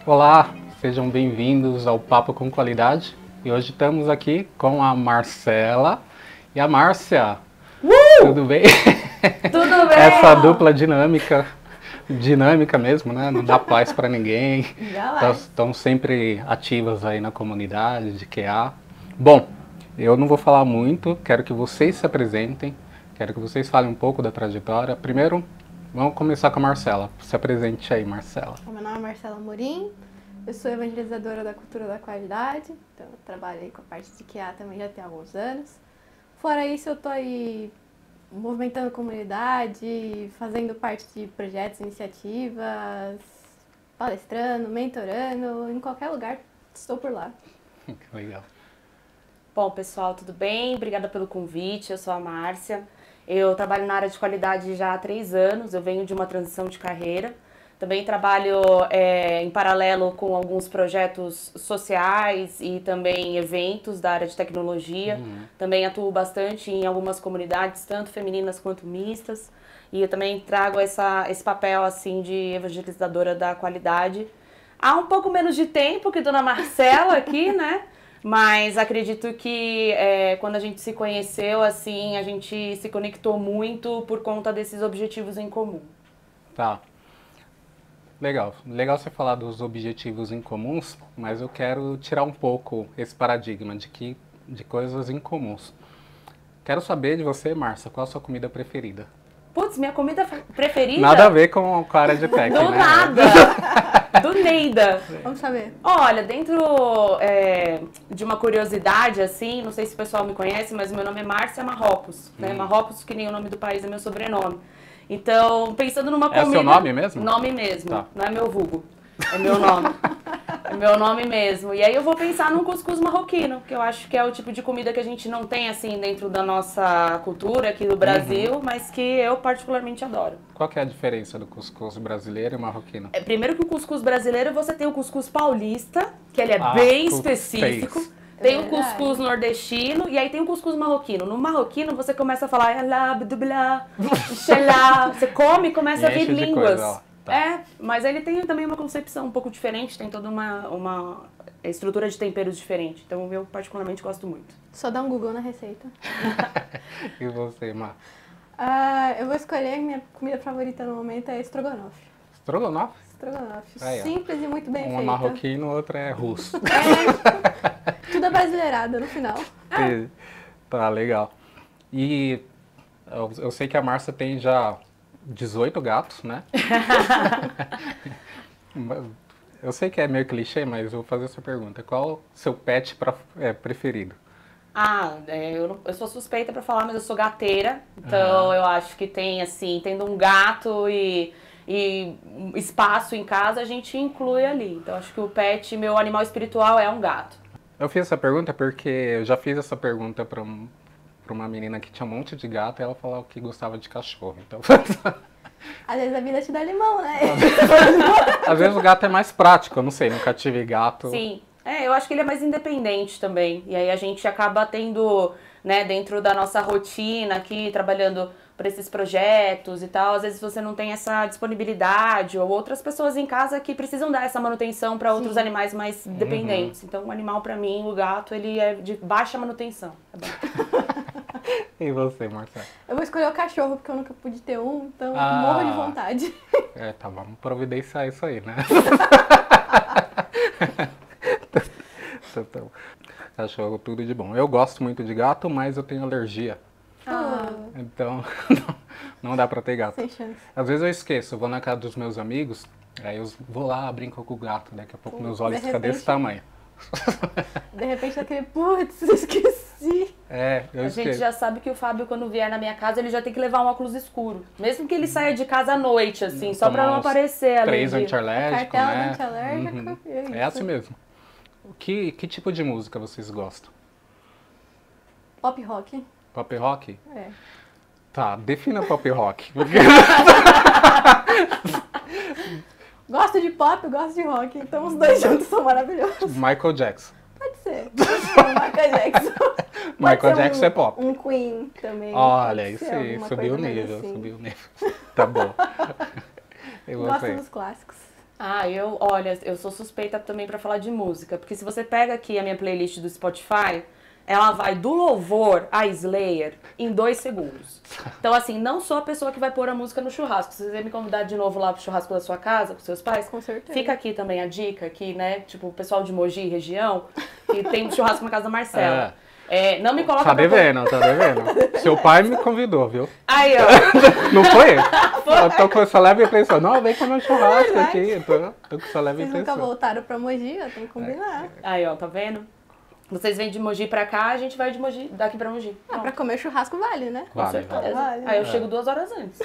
Olá, sejam bem-vindos ao Papo com Qualidade. E hoje estamos aqui com a Marcela e a Márcia. Tudo bem? Tudo bem! Essa dupla dinâmica mesmo, né? Não dá paz para ninguém. Estão sempre ativas aí na comunidade de QA. Bom, eu não vou falar muito, quero que vocês se apresentem, quero que vocês falem um pouco da trajetória. Primeiro, vamos começar com a Marcela. Se apresente aí, Marcela. Meu nome é Marcela Amorim, eu sou evangelizadora da cultura da qualidade, então eu trabalho aí com a parte de QA também já tem alguns anos. Fora isso, eu tô aí movimentando comunidade, fazendo parte de projetos, iniciativas, palestrando, mentorando, em qualquer lugar estou por lá. Que legal. Bom, pessoal, tudo bem? Obrigada pelo convite, eu sou a Márcia. Eu trabalho na área de qualidade já há 3 anos, eu venho de uma transição de carreira. Também trabalho em paralelo com alguns projetos sociais e também eventos da área de tecnologia. Também atuo bastante em algumas comunidades, tanto femininas quanto mistas. E eu também trago esse papel assim de evangelizadora da qualidade. Há um pouco menos de tempo que Dona Marcela aqui, né? Mas acredito que quando a gente se conheceu, assim, a gente se conectou muito por conta desses objetivos em comum. Tá. Legal. Legal você falar dos objetivos em comuns, mas eu quero tirar um pouco esse paradigma de coisas incomuns. Quero saber de você, Márcia, qual a sua comida preferida? Putz, minha comida preferida? Nada a ver com a área de tech, Do né? nada! Do Neida. Vamos saber. Olha, dentro de uma curiosidade, assim, não sei se o pessoal me conhece, mas o meu nome é Márcia Marrocos. Né? Marrocos, que nem o nome do país, é meu sobrenome. Então, pensando numa comida... É seu nome mesmo? Nome mesmo, tá. Não é meu vulgo, é meu nome. É meu nome mesmo. E aí eu vou pensar num cuscuz marroquino, que eu acho que é o tipo de comida que a gente não tem, assim, dentro da nossa cultura aqui no Brasil, mas que eu particularmente adoro. Qual que é a diferença do cuscuz brasileiro e marroquino? Primeiro que o cuscuz brasileiro, você tem o cuscuz paulista, que ele é bem específico. Tem o cuscuz nordestino e aí tem o cuscuz marroquino. No marroquino você começa a falar você come e começa a vir línguas. Coisa, tá. Mas ele tem também uma concepção um pouco diferente, tem toda uma estrutura de temperos diferente. Então eu particularmente gosto muito. Só dá um Google na receita. E você, Mar? Eu vou escolher, minha comida favorita no momento é estrogonofe. Estrogonofe? Estrogonofe. Aí, simples e muito bem feita. Uma marroquino, outra é russo. Tudo é brasileirada no final. Tá, legal. E eu sei que a Márcia tem já 18 gatos, né? Eu sei que é meio clichê, mas eu vou fazer essa pergunta. Qual o seu pet preferido? Eu sou suspeita pra falar, mas eu sou gateira. Então eu acho que tem, assim, tendo um gato e espaço em casa, a gente inclui ali. Então acho que o pet, meu animal espiritual é um gato. Eu fiz essa pergunta porque eu já fiz essa pergunta pra uma menina que tinha um monte de gato e ela falou que gostava de cachorro. Então... Às vezes a vida te dá limão, né? Às vezes o gato é mais prático, eu não sei, nunca tive gato. Sim, eu acho que ele é mais independente também. E aí a gente acaba tendo, né, dentro da nossa rotina aqui, trabalhando para esses projetos e tal, às vezes você não tem essa disponibilidade, ou outras pessoas em casa que precisam dar essa manutenção para outros animais mais dependentes. Então o animal, para mim, o gato, ele é de baixa manutenção. É bom. E você, Marcelo? Eu vou escolher o cachorro, porque eu nunca pude ter um, então morro de vontade. Tá, vamos providenciar isso aí, né? Então, cachorro, tudo de bom. Eu gosto muito de gato, mas eu tenho alergia. Então, não dá pra ter gato. Sem chance. Às vezes eu esqueço, vou na casa dos meus amigos, aí eu vou lá, brinco com o gato, daqui a pouco meus olhos ficam desse tamanho. De repente aquele, putz, esqueci. Eu esqueço. A gente já sabe que o Fábio, quando vier na minha casa, ele já tem que levar um óculos escuro. Mesmo que ele saia de casa à noite, assim, só pra não aparecer ali. 3 antialérgicos, Cartela né? antialérgico. É assim mesmo. Que tipo de música vocês gostam? Pop rock. Pop rock? É. Tá, defina pop rock. Gosto de pop, gosto de rock, então os dois juntos são maravilhosos. Michael Jackson. Pode ser. Michael Jackson. Pode Michael ser Jackson é pop. Um Queen também. Olha, pode isso ser aí, alguma subiu o coisa mais nível, assim. subiu o nível. Tá bom. E Gosto você? dos clássicos. Olha, eu sou suspeita também pra falar de música, porque se você pega aqui a minha playlist do Spotify, ela vai do louvor a Slayer em 2 segundos. Então, assim, não sou a pessoa que vai pôr a música no churrasco. Se você quiser me convidar de novo lá pro churrasco da sua casa, com seus pais, Com certeza. fica aqui também a dica, que, né, tipo, o pessoal de Mogi, região, que tem churrasco na casa da Marcela. Não me coloca Tá pra devendo, tá devendo. Seu pai me convidou, viu? Aí, ó. Não foi? Eu tô com essa leve intenção. Não, vem comer um churrasco Verdade. aqui. Tô com essa leve Vocês nunca intenção. voltaram pra Mogi, eu tenho que combinar. Aí, ó, tá vendo? Vocês vêm de Mogi pra cá, a gente vai de Mogi, daqui pra Mogi. Ah, pra comer churrasco vale, né? Com Vale, certeza. vale. Aí eu chego 2 horas antes.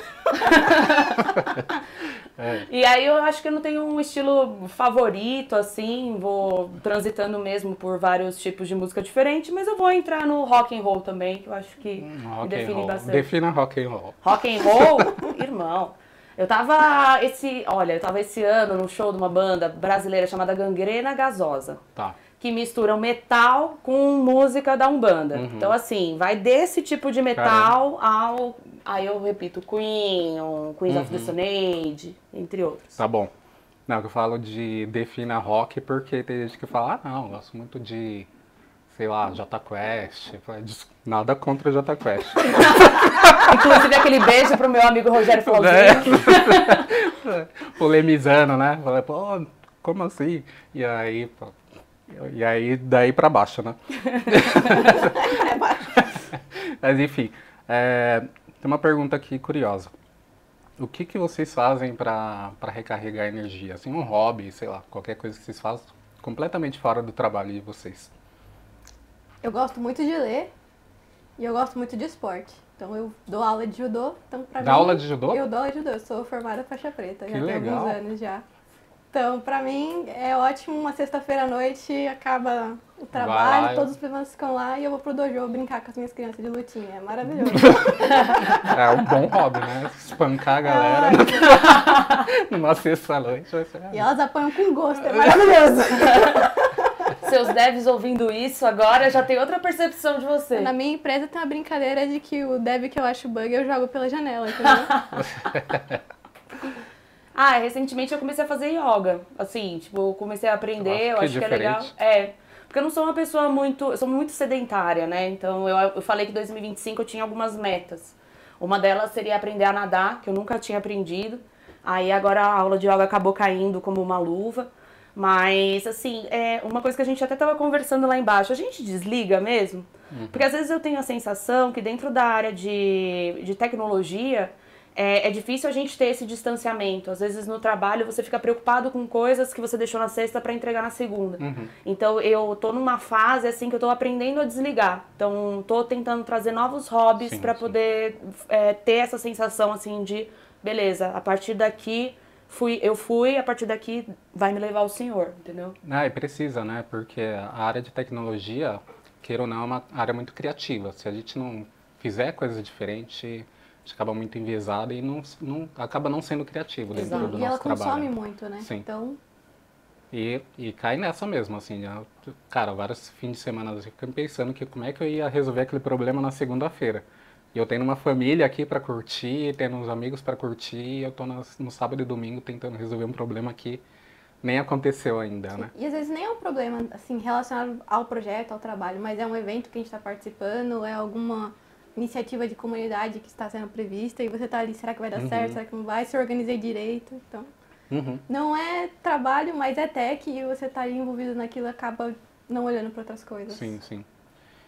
É. E aí eu acho que eu não tenho um estilo favorito, assim, vou transitando mesmo por vários tipos de música diferente, mas eu vou entrar no rock and roll também, que eu acho que me Rock and define roll. bastante. Defina rock and roll. Rock and roll, irmão. Eu tava esse ano no show de uma banda brasileira chamada Gangrena Gasosa, Tá. que misturam metal com música da Umbanda. Então, assim, vai desse tipo de metal ao... Aí eu repito, Queens of the Stone Age, entre outros. Tá bom. Não, eu falo de defina rock porque tem gente que fala, não, eu gosto muito de, sei lá, Jota Quest. Eu falei, nada contra Jota Quest. Inclusive aquele beijo pro meu amigo Rogério Flauzino. Polemizando, né? Falei, pô, como assim? E aí, daí pra baixo, né? Mas enfim, tem uma pergunta aqui curiosa. O que vocês fazem pra recarregar energia? Assim, um hobby, sei lá, qualquer coisa que vocês fazem completamente fora do trabalho de vocês. Eu gosto muito de ler e eu gosto muito de esporte. Então eu dou aula de judô, então pra Dá mim... aula de judô? Eu dou aula de judô, eu sou formada faixa preta, Que já tem legal. alguns anos já. Então, pra mim, é ótimo, uma sexta-feira à noite, acaba o Vai trabalho, lá, todos os primas ficam lá e eu vou pro dojo brincar com as minhas crianças de lutinha. É maravilhoso. É um bom hobby, né? Espancar a galera numa sexta-noite. Vai ser... E elas apanham com gosto, é maravilhoso. Seus devs ouvindo isso agora já tem outra percepção de você. Na minha empresa tem uma brincadeira de que o dev que eu acho bug eu jogo pela janela, entendeu? Recentemente eu comecei a fazer yoga. Assim, tipo, eu comecei a aprender, Nossa, eu que acho que é legal. diferente. Porque eu não sou uma pessoa muito... Eu sou muito sedentária, né? Então eu falei que em 2025 eu tinha algumas metas. Uma delas seria aprender a nadar, que eu nunca tinha aprendido. Aí agora a aula de yoga acabou caindo como uma luva. Mas, assim, é uma coisa que a gente até estava conversando lá embaixo. A gente desliga mesmo? Porque às vezes eu tenho a sensação que dentro da área de tecnologia... É difícil a gente ter esse distanciamento. Às vezes no trabalho você fica preocupado com coisas que você deixou na sexta para entregar na segunda. Então eu tô numa fase assim que eu tô aprendendo a desligar. Então tô tentando trazer novos hobbies para poder ter essa sensação assim de beleza, a partir daqui eu fui, a partir daqui vai me levar o senhor, entendeu? E precisa, né? Porque a área de tecnologia, queira ou não, é uma área muito criativa. Se a gente não fizer coisa diferente, a gente acaba muito enviesado e acaba não sendo criativo dentro do E ela nosso trabalho. consome muito, né? Sim. Então, E cai nessa mesmo, assim, cara, vários fins de semana eu fico pensando que como é que eu ia resolver aquele problema na segunda-feira. E eu tenho uma família aqui pra curtir, tendo uns amigos pra curtir, e eu tô no sábado e domingo tentando resolver um problema que nem aconteceu ainda, né? e às vezes nem é um problema assim relacionado ao projeto, ao trabalho, mas é um evento que a gente está participando, é alguma iniciativa de comunidade que está sendo prevista e você tá ali, será que vai dar certo, será que não vai? Se eu organizei direito, então... Não é trabalho, mas é tech e você tá ali envolvido naquilo e acaba não olhando para outras coisas. Sim, sim.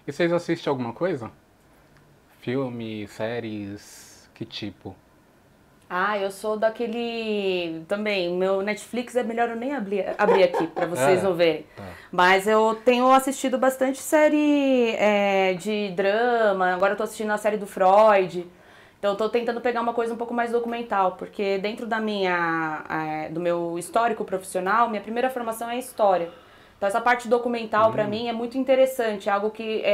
E vocês assistem alguma coisa? Filme, séries, que tipo? Eu sou daquele... Também, meu Netflix é melhor eu nem abrir aqui pra vocês não verem. Mas eu tenho assistido bastante série de drama, agora eu tô assistindo a série do Freud. Então eu tô tentando pegar uma coisa um pouco mais documental, porque dentro do meu histórico profissional, minha primeira formação é História. Então essa parte documental para mim é muito interessante, é algo que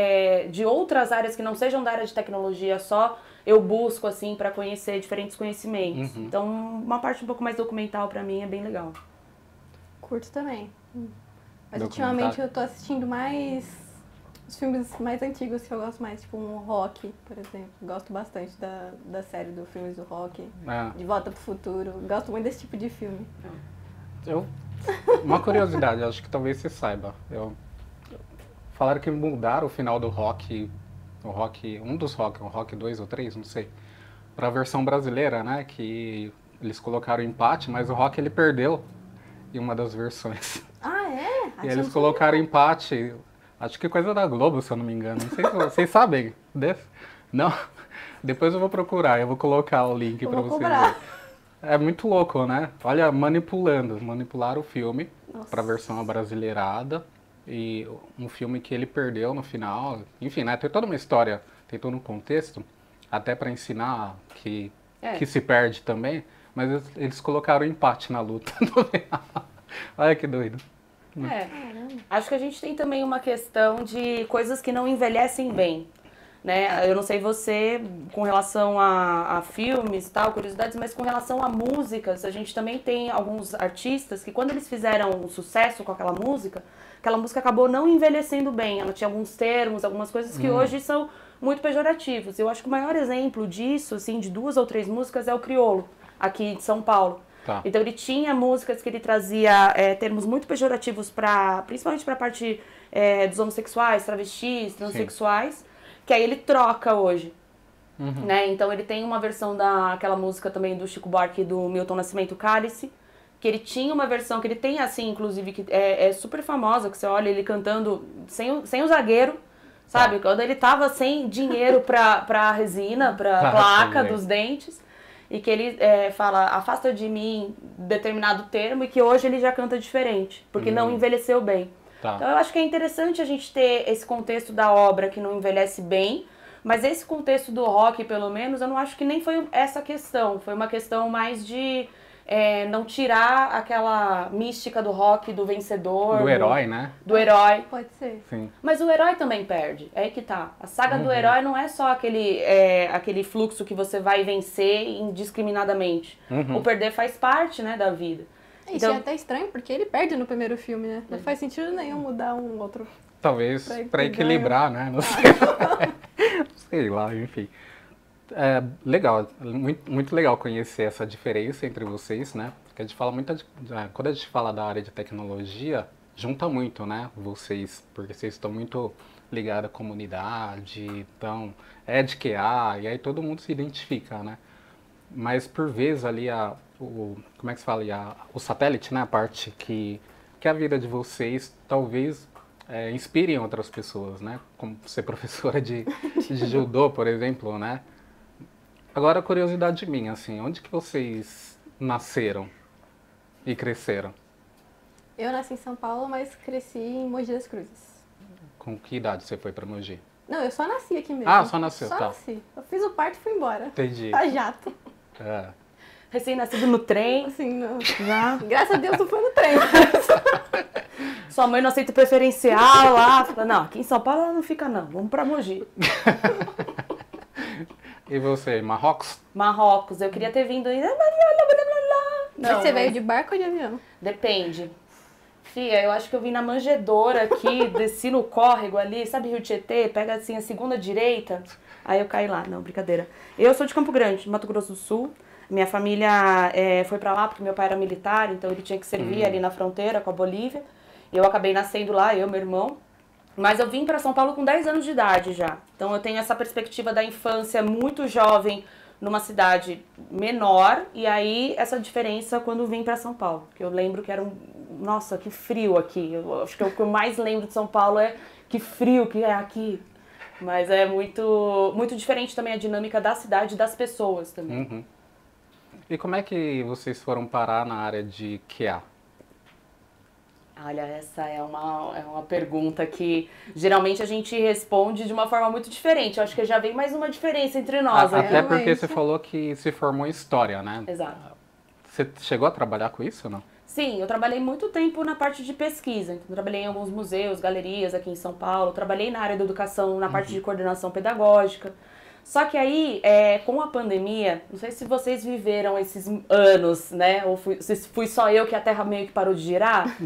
de outras áreas que não sejam da área de tecnologia só, eu busco assim para conhecer diferentes conhecimentos. Então uma parte um pouco mais documental para mim é bem legal. Curto também. Mas ultimamente eu tô assistindo mais os filmes mais antigos que eu gosto mais, tipo um Rock, por exemplo. Gosto bastante da série do Filmes do Rock, De Volta pro Futuro. Gosto muito desse tipo de filme. Uma curiosidade, acho que talvez você saiba. Falaram que mudaram o final do Rock, um dos Rock, o Rock 2 ou 3, não sei, para a versão brasileira, né? Que eles colocaram empate, mas o Rock ele perdeu em uma das versões. Ah, é? E eles colocaram empate, acho que coisa da Globo, se eu não me engano. Não sei se vocês sabem desse. Não? Depois eu vou procurar, eu vou colocar o link para vocês verem. É muito louco, né? Olha, manipularam o filme para a versão abrasileirada e um filme que ele perdeu no final. Enfim, né? Tem toda uma história, tem todo um contexto, até para ensinar que se perde também, mas eles colocaram empate na luta no final. Olha que doido. Acho que a gente tem também uma questão de coisas que não envelhecem bem. Né? Eu não sei você com relação a filmes e tal, curiosidades, mas com relação a músicas, a gente também tem alguns artistas que quando eles fizeram um sucesso com aquela música acabou não envelhecendo bem. Ela tinha alguns termos, algumas coisas que hoje são muito pejorativos. Eu acho que o maior exemplo disso, assim, de 2 ou 3 músicas é o Criolo, aqui de São Paulo. Tá. Então ele tinha músicas que ele trazia termos muito pejorativos, principalmente para a parte dos homossexuais, travestis, transexuais. Sim. Que aí ele troca hoje, né? Então ele tem uma versão daquela música também do Chico Buarque e do Milton Nascimento, Cálice, que ele tinha uma versão que ele tem assim, inclusive, que é super famosa, que você olha ele cantando sem o zagueiro, sabe? Quando ele tava sem dinheiro pra resina, pra placa dos dentes, e que ele fala, afasta de mim determinado termo, e que hoje ele já canta diferente, porque não envelheceu bem. Tá. Então eu acho que é interessante a gente ter esse contexto da obra que não envelhece bem, mas esse contexto do rock, pelo menos, eu não acho que nem foi essa questão. Foi uma questão mais de não tirar aquela mística do rock, do vencedor. Do herói, né? Do herói. Pode ser. Sim. Mas o herói também perde, é aí que tá. A saga do herói não é só aquele fluxo que você vai vencer indiscriminadamente. O perder faz parte, né, da vida. Isso é até estranho, porque ele perde no primeiro filme, né? Não faz sentido nenhum mudar um outro. Talvez pra equilibrar, né? Não sei. Sei lá, enfim. É legal, muito legal conhecer essa diferença entre vocês, né? Porque a gente fala quando a gente fala da área de tecnologia, junta muito, né? Vocês, porque vocês estão muito ligados à comunidade, então é de QA, e aí todo mundo se identifica, né? Mas por vezes ali como é que se fala? O satélite, né? A parte que a vida de vocês talvez inspirem outras pessoas, né? Como ser professora de judô, por exemplo, né? Agora, curiosidade minha, assim, onde que vocês nasceram e cresceram? Eu nasci em São Paulo, mas cresci em Mogi das Cruzes. Com que idade você foi para Mogi? Não, eu só nasci aqui mesmo. Ah, só nasceu, tá. Só nasci. Eu fiz o parto e fui embora. Entendi. Tá jato. Recém-nascido no trem. Assim, já. Graças a Deus não foi no trem. Sua mãe não aceita preferencial lá. Fala, não, aqui em São Paulo ela não fica não, vamos pra Mogi. E você, Marrocos? Marrocos, eu queria ter vindo ainda. Não, você veio de barco ou de avião? Depende. Fia, eu acho que eu vim na manjedoura aqui, desci no córrego ali, sabe Rio Tietê? Pega assim a segunda direita, aí eu caí lá. Não, brincadeira. Eu sou de Campo Grande, Mato Grosso do Sul. Minha família foi pra lá porque meu pai era militar, então ele tinha que servir ali na fronteira com a Bolívia. Eu acabei nascendo lá, eu e meu irmão. Mas eu vim para São Paulo com 10 anos de idade já. Então eu tenho essa perspectiva da infância muito jovem numa cidade menor. E aí essa diferença quando vim para São Paulo. Que eu lembro que era nossa, que frio aqui. Eu acho que o que eu mais lembro de São Paulo é que frio que é aqui. Mas é muito, muito diferente também a dinâmica da cidade e das pessoas também. Uhum. E como é que vocês foram parar na área de QA? Olha, essa é uma pergunta que geralmente a gente responde de uma forma muito diferente. Eu acho que já vem mais uma diferença entre nós. Até porque você falou que se formou em História, né? Exato. Você chegou a trabalhar com isso ou não? Sim, eu trabalhei muito tempo na parte de pesquisa. Então, trabalhei em alguns museus, galerias aqui em São Paulo. Trabalhei na área da educação, na parte de coordenação pedagógica. Só que aí, com a pandemia, não sei se vocês viveram esses anos, né? Ou se fui só eu que a Terra meio que parou de girar.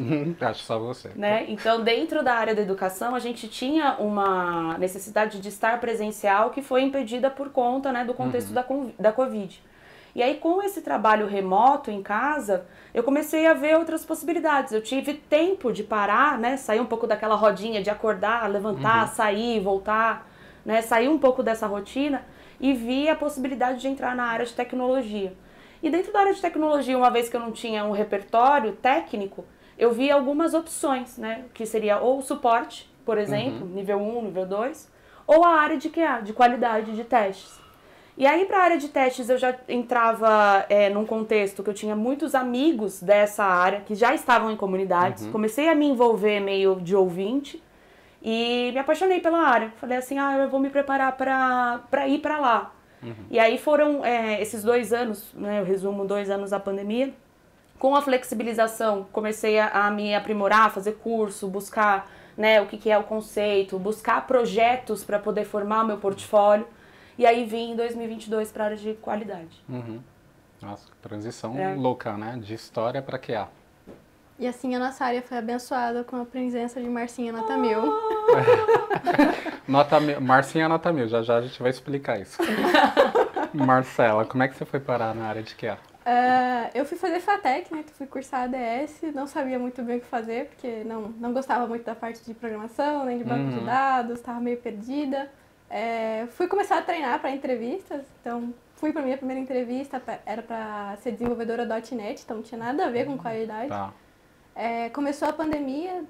Acho só você. Né? Então, dentro da área da educação, a gente tinha uma necessidade de estar presencial que foi impedida por conta, né, do contexto da Covid. E aí, com esse trabalho remoto em casa, eu comecei a ver outras possibilidades. Eu tive tempo de parar, né, sair um pouco daquela rodinha de acordar, levantar, sair, voltar, né, sair um pouco dessa rotina e vi a possibilidade de entrar na área de tecnologia. E dentro da área de tecnologia, uma vez que eu não tinha um repertório técnico, eu vi algumas opções, né, que seria ou suporte, por exemplo, nível 1, nível 2, ou a área de QA, de qualidade de testes. E aí, para a área de testes, eu já entrava num contexto que eu tinha muitos amigos dessa área, que já estavam em comunidades. Comecei a me envolver meio de ouvinte e me apaixonei pela área. Falei assim, eu vou me preparar para ir para lá. E aí foram esses 2 anos, né, eu resumo 2 anos da pandemia. Com a flexibilização, comecei a me aprimorar, fazer curso, buscar, né, o que é o conceito, buscar projetos para poder formar o meu portfólio. E aí vim em 2022 para a área de qualidade. Nossa, transição louca, né? De história para QA. E assim a nossa área foi abençoada com a presença de Marcinha Nota Mil. Marcinha Nota Mil, já a gente vai explicar isso. Marcela, como é que você foi parar na área de QA? Eu fui fazer FATEC, né? Fui cursar ADS, não sabia muito bem o que fazer, porque não gostava muito da parte de programação, nem de banco de dados, estava meio perdida. Fui começar a treinar para entrevistas, então fui para minha primeira entrevista, era para ser desenvolvedora .NET, então não tinha nada a ver com qualidade. Tá. Começou a pandemia,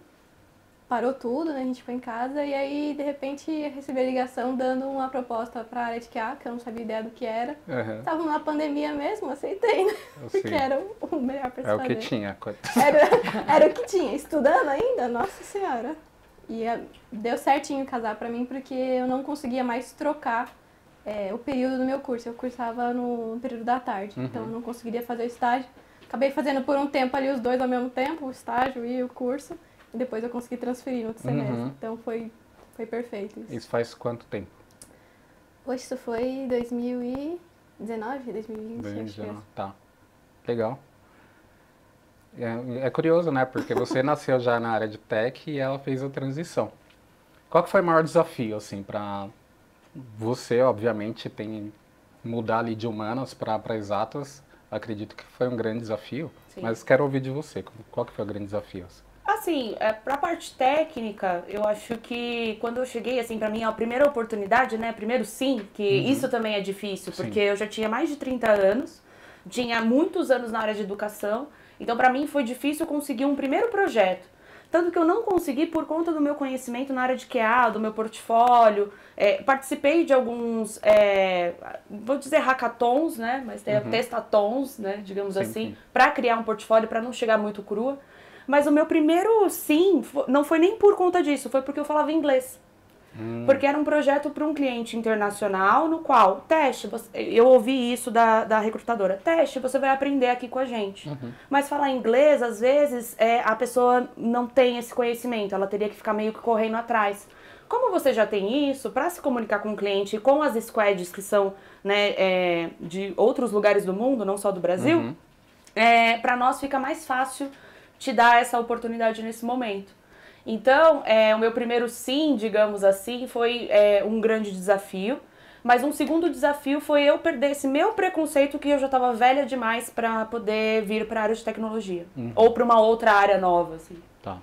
parou tudo, né? A gente ficou em casa e aí de repente recebi a ligação dando uma proposta para a área de QA, que eu não sabia ideia do que era. Estavam na pandemia mesmo, aceitei, né? Porque era o melhor para se fazer. É o que tinha. Era o que tinha, estudando ainda, nossa senhora. E deu certinho casar pra mim, porque eu não conseguia mais trocar o período do meu curso. Eu cursava no período da tarde, então eu não conseguiria fazer o estágio. Acabei fazendo por um tempo ali os dois ao mesmo tempo, o estágio e o curso. E depois eu consegui transferir no outro semestre. Então foi perfeito isso. Isso faz quanto tempo? Hoje isso foi 2019, 2020, 2019, acho que é. tá. Legal. É curioso, né? Porque você nasceu já na área de tech e ela fez a transição. Qual que foi o maior desafio, assim, para você, obviamente, tem mudar ali de humanas para exatas? Acredito que foi um grande desafio, Sim. Mas quero ouvir de você. Qual que foi o grande desafio? Assim, pra parte técnica, eu acho que quando eu cheguei, assim, pra mim, a primeira oportunidade, né, primeiro sim, que isso também é difícil, porque eu já tinha mais de 30 anos, tinha muitos anos na área de educação, então pra mim foi difícil conseguir um primeiro projeto. Tanto que eu não consegui por conta do meu conhecimento na área de QA, do meu portfólio. Participei de alguns, vou dizer hackathons, né? Mas tem testatons, né? Digamos assim, para criar um portfólio, para não chegar muito crua. Mas o meu primeiro sim, não foi nem por conta disso, foi porque eu falava inglês. Porque era um projeto para um cliente internacional no qual, teste, eu ouvi isso da recrutadora, teste, você vai aprender aqui com a gente. Mas falar inglês, às vezes, a pessoa não tem esse conhecimento, ela teria que ficar meio que correndo atrás. Como você já tem isso, para se comunicar com o cliente e com as squads que são, né, de outros lugares do mundo, não só do Brasil, para nós fica mais fácil te dar essa oportunidade nesse momento. Então, o meu primeiro sim, digamos assim, foi um grande desafio. Mas um segundo desafio foi eu perder esse meu preconceito que eu já estava velha demais para poder vir para a área de tecnologia. Ou para uma outra área nova, assim. Tá.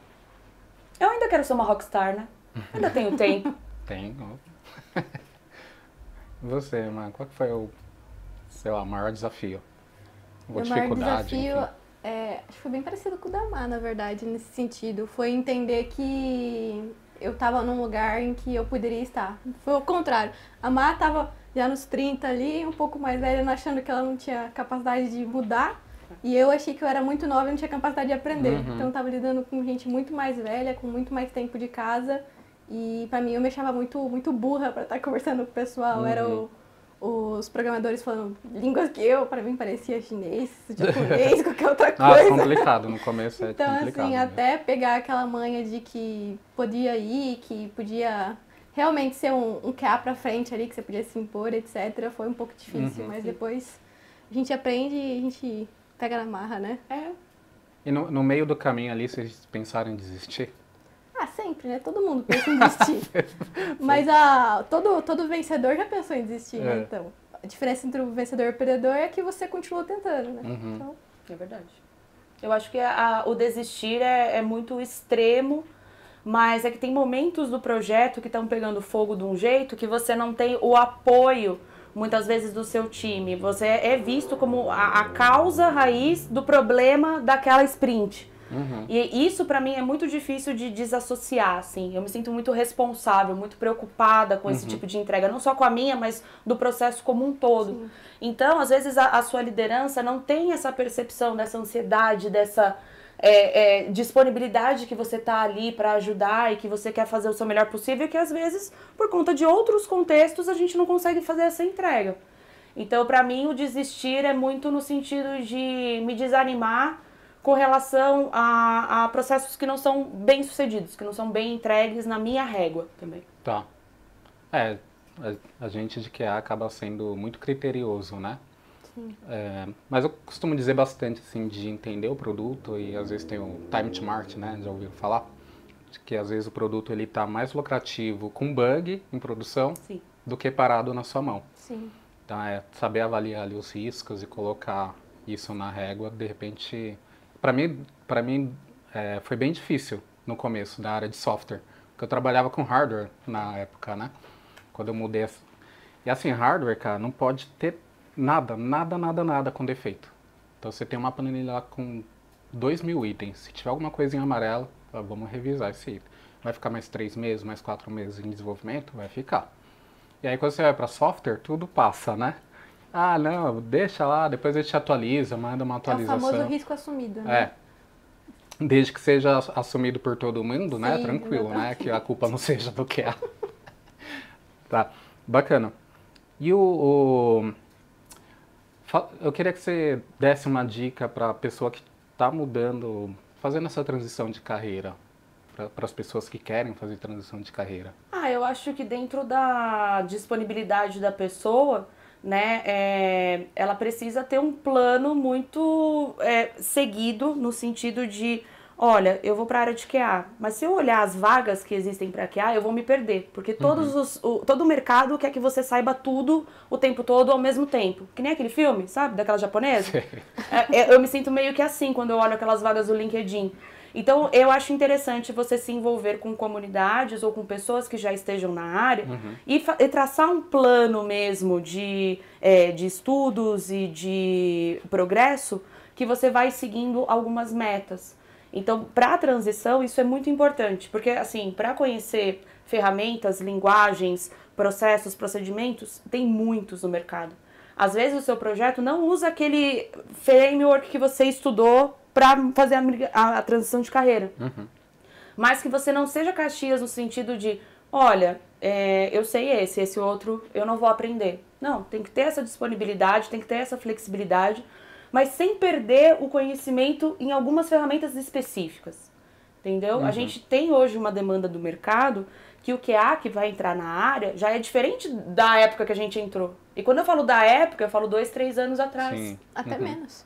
Eu ainda quero ser uma rockstar, né? Ainda tenho tempo. Tem, ó. Você, mano, qual que foi o, sei lá, maior desafio? Ou O maior dificuldade? desafio, Enfim. acho que foi bem parecido com o da Má, na verdade, nesse sentido. Foi entender que eu tava num lugar em que eu poderia estar. Foi o contrário. A Má tava já nos 30 ali, um pouco mais velha, achando que ela não tinha capacidade de mudar. E eu achei que eu era muito nova e não tinha capacidade de aprender. Então eu tava lidando com gente muito mais velha, com muito mais tempo de casa. E pra mim eu me achava muito burra pra estar conversando com o pessoal. Era os programadores falando línguas que para mim parecia chinês, japonês, qualquer outra coisa. É complicado, no começo é então, complicado. Então, assim, até pegar aquela manha de que podia ir, que podia realmente ser um QA pra frente ali, que você podia se impor, etc., foi um pouco difícil, mas depois a gente aprende e a gente pega na marra, né? E no meio do caminho ali, vocês pensaram em desistir? Sempre, né? Todo mundo pensa em desistir. Mas todo vencedor já pensou em desistir, né? Então, a diferença entre o vencedor e o perdedor é que você continua tentando, né? Então, é verdade. Eu acho que o desistir é muito extremo, mas é que tem momentos do projeto que estão pegando fogo de um jeito que você não tem o apoio, muitas vezes, do seu time. Você é visto como a causa raiz do problema daquela sprint. E isso pra mim é muito difícil de desassociar, assim. Eu me sinto muito responsável, muito preocupada com esse tipo de entrega, não só com a minha, mas do processo como um todo. Sim. Então, às vezes a sua liderança não tem essa percepção dessa ansiedade, dessa disponibilidade que você tá ali pra ajudar e que você quer fazer o seu melhor possível, e que às vezes, por conta de outros contextos, a gente não consegue fazer essa entrega. Então, pra mim, o desistir é muito no sentido de me desanimar com relação a processos que não são bem sucedidos, que não são bem entregues na minha régua também. Tá. A gente de QA acaba sendo muito criterioso, né? Sim. Mas eu costumo dizer bastante, assim, de entender o produto, e às vezes tem o time to market, né? Já ouviu falar? Que às vezes o produto ele tá mais lucrativo com bug em produção do que parado na sua mão. Sim. Então saber avaliar ali os riscos e colocar isso na régua, de repente... Para mim foi bem difícil no começo da área de software, porque eu trabalhava com hardware na época, né? Quando eu mudei. E assim, hardware, cara, não pode ter nada com defeito. Então você tem uma planilha lá com 2.000 itens. Se tiver alguma coisa em amarelo, vamos revisar esse item. Vai ficar mais 3 meses, mais 4 meses em desenvolvimento? Vai ficar. E aí quando você vai para software, tudo passa, né? Ah, não, deixa lá, depois a gente atualiza, manda uma atualização. É o famoso risco assumido, né? Desde que seja assumido por todo mundo, sim, né? Tranquilo, exatamente. né? Que a culpa não seja do QA. Tá, bacana. E eu queria que você desse uma dica para a pessoa que está mudando, fazendo essa transição de carreira, para as pessoas que querem fazer transição de carreira. Eu acho que dentro da disponibilidade da pessoa, né, ela precisa ter um plano muito seguido, no sentido de, olha, eu vou para a área de QA, mas se eu olhar as vagas que existem para QA, eu vou me perder, porque todo o mercado quer que você saiba tudo o tempo todo ao mesmo tempo. Que nem aquele filme, sabe, daquela japonesa? Eu me sinto meio que assim quando eu olho aquelas vagas do LinkedIn. Então, eu acho interessante você se envolver com comunidades ou com pessoas que já estejam na área e traçar um plano mesmo de estudos e de progresso, que você vai seguindo algumas metas. Então, para a transição, isso é muito importante, porque, assim, para conhecer ferramentas, linguagens, processos, procedimentos, tem muitos no mercado. Às vezes, o seu projeto não usa aquele framework que você estudou para fazer a transição de carreira. Mas que você não seja Caxias no sentido de, olha, eu sei esse outro eu não vou aprender. Não, tem que ter essa disponibilidade, tem que ter essa flexibilidade, mas sem perder o conhecimento em algumas ferramentas específicas. Entendeu? A gente tem hoje uma demanda do mercado que o QA que vai entrar na área já é diferente da época que a gente entrou. E quando eu falo da época, eu falo 2, 3 anos atrás. Sim. Até menos.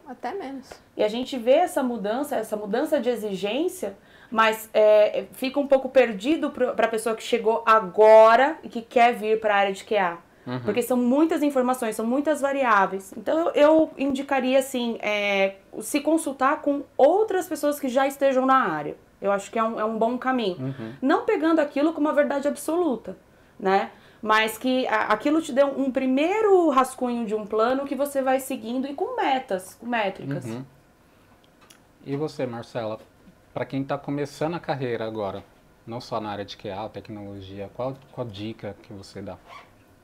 Até menos. E a gente vê essa mudança de exigência, mas fica um pouco perdido para a pessoa que chegou agora e que quer vir para a área de QA. Porque são muitas informações, são muitas variáveis. Então eu indicaria, assim, se consultar com outras pessoas que já estejam na área. Eu acho que é um bom caminho. Não pegando aquilo como uma verdade absoluta, né? Mas que aquilo te dê um primeiro rascunho de um plano que você vai seguindo e com metas, com métricas. E você, Marcela, para quem está começando a carreira agora, não só na área de QA, tecnologia, qual dica que você dá?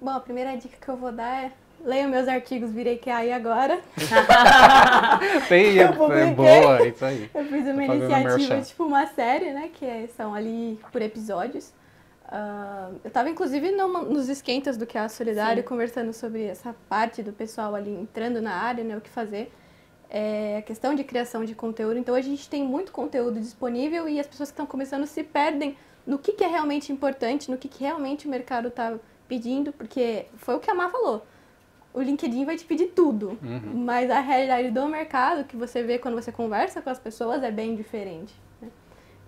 Bom, a primeira dica que eu vou dar é: leia meus artigos, virei QA agora. É boa, isso aí. Eu fiz uma iniciativa, tipo uma série, né, que são ali por episódios. Eu estava, inclusive, nos esquentas do QA Solidário, conversando sobre essa parte do pessoal ali entrando na área, né, o que fazer. A questão de criação de conteúdo. Então, a gente tem muito conteúdo disponível e as pessoas que estão começando se perdem no que é realmente importante, no que realmente o mercado está pedindo, porque foi o que a Má falou. O LinkedIn vai te pedir tudo, mas a realidade do mercado, que você vê quando você conversa com as pessoas, é bem diferente. Né?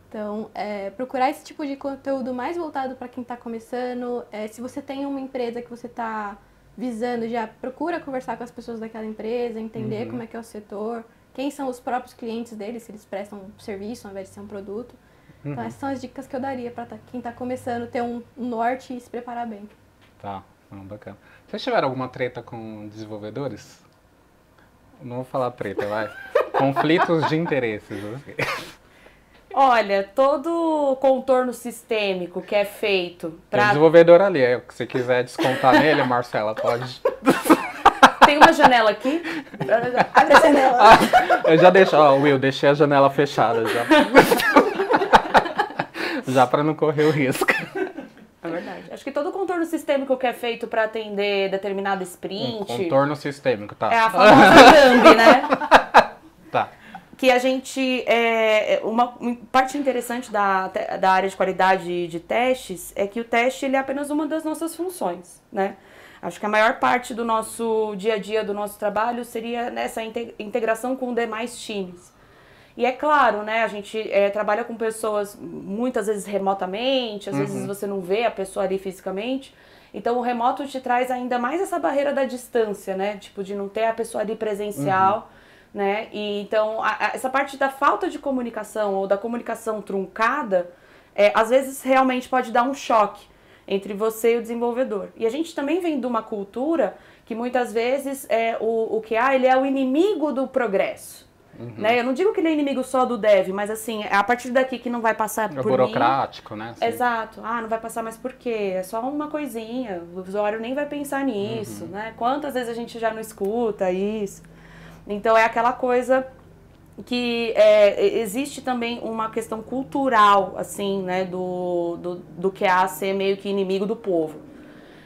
Então, procurar esse tipo de conteúdo mais voltado para quem está começando. Se você tem uma empresa que você está visando, já procura conversar com as pessoas daquela empresa, entender como é que é o setor, quem são os próprios clientes deles, se eles prestam um serviço ao invés de ser um produto. Então, essas são as dicas que eu daria para quem está começando, ter um norte e se preparar bem. Tá, bacana. Vocês tiveram alguma treta com desenvolvedores? Não vou falar treta, vai. Conflitos de interesses. Olha, todo contorno sistêmico que é feito Tem desenvolvedor ali, se quiser descontar nele, Marcela, pode. Tem uma janela aqui. Abre a janela. Eu já Will, deixei a janela fechada já. Já para não correr o risco. É verdade. Acho que todo contorno sistêmico que é feito para atender determinado sprint... Contorno sistêmico, tá. É a famosa Gambi, né? Tá. Que a gente... uma parte interessante da área de qualidade de testes é que o teste ele é apenas uma das nossas funções, né? Acho que a maior parte do nosso dia a dia, do nosso trabalho, seria nessa integração com demais times. E é claro, né, a gente trabalha com pessoas muitas vezes remotamente, às vezes você não vê a pessoa ali fisicamente. Então o remoto te traz ainda mais essa barreira da distância, né? Tipo, de não ter a pessoa ali presencial, né? E então essa parte da falta de comunicação ou da comunicação truncada, às vezes realmente pode dar um choque entre você e o desenvolvedor. E a gente também vem de uma cultura que muitas vezes o QA ele é o inimigo do progresso. Né? Eu não digo que ele é inimigo só do dev, mas assim, é a partir daqui que não vai passar por burocrático, mim. né? Assim. Exato. Não vai passar mais por quê? É só uma coisinha, o usuário nem vai pensar nisso, né? Quantas vezes a gente já não escuta isso? Então é aquela coisa que existe também uma questão cultural, assim, né, do QA ser meio que inimigo do povo.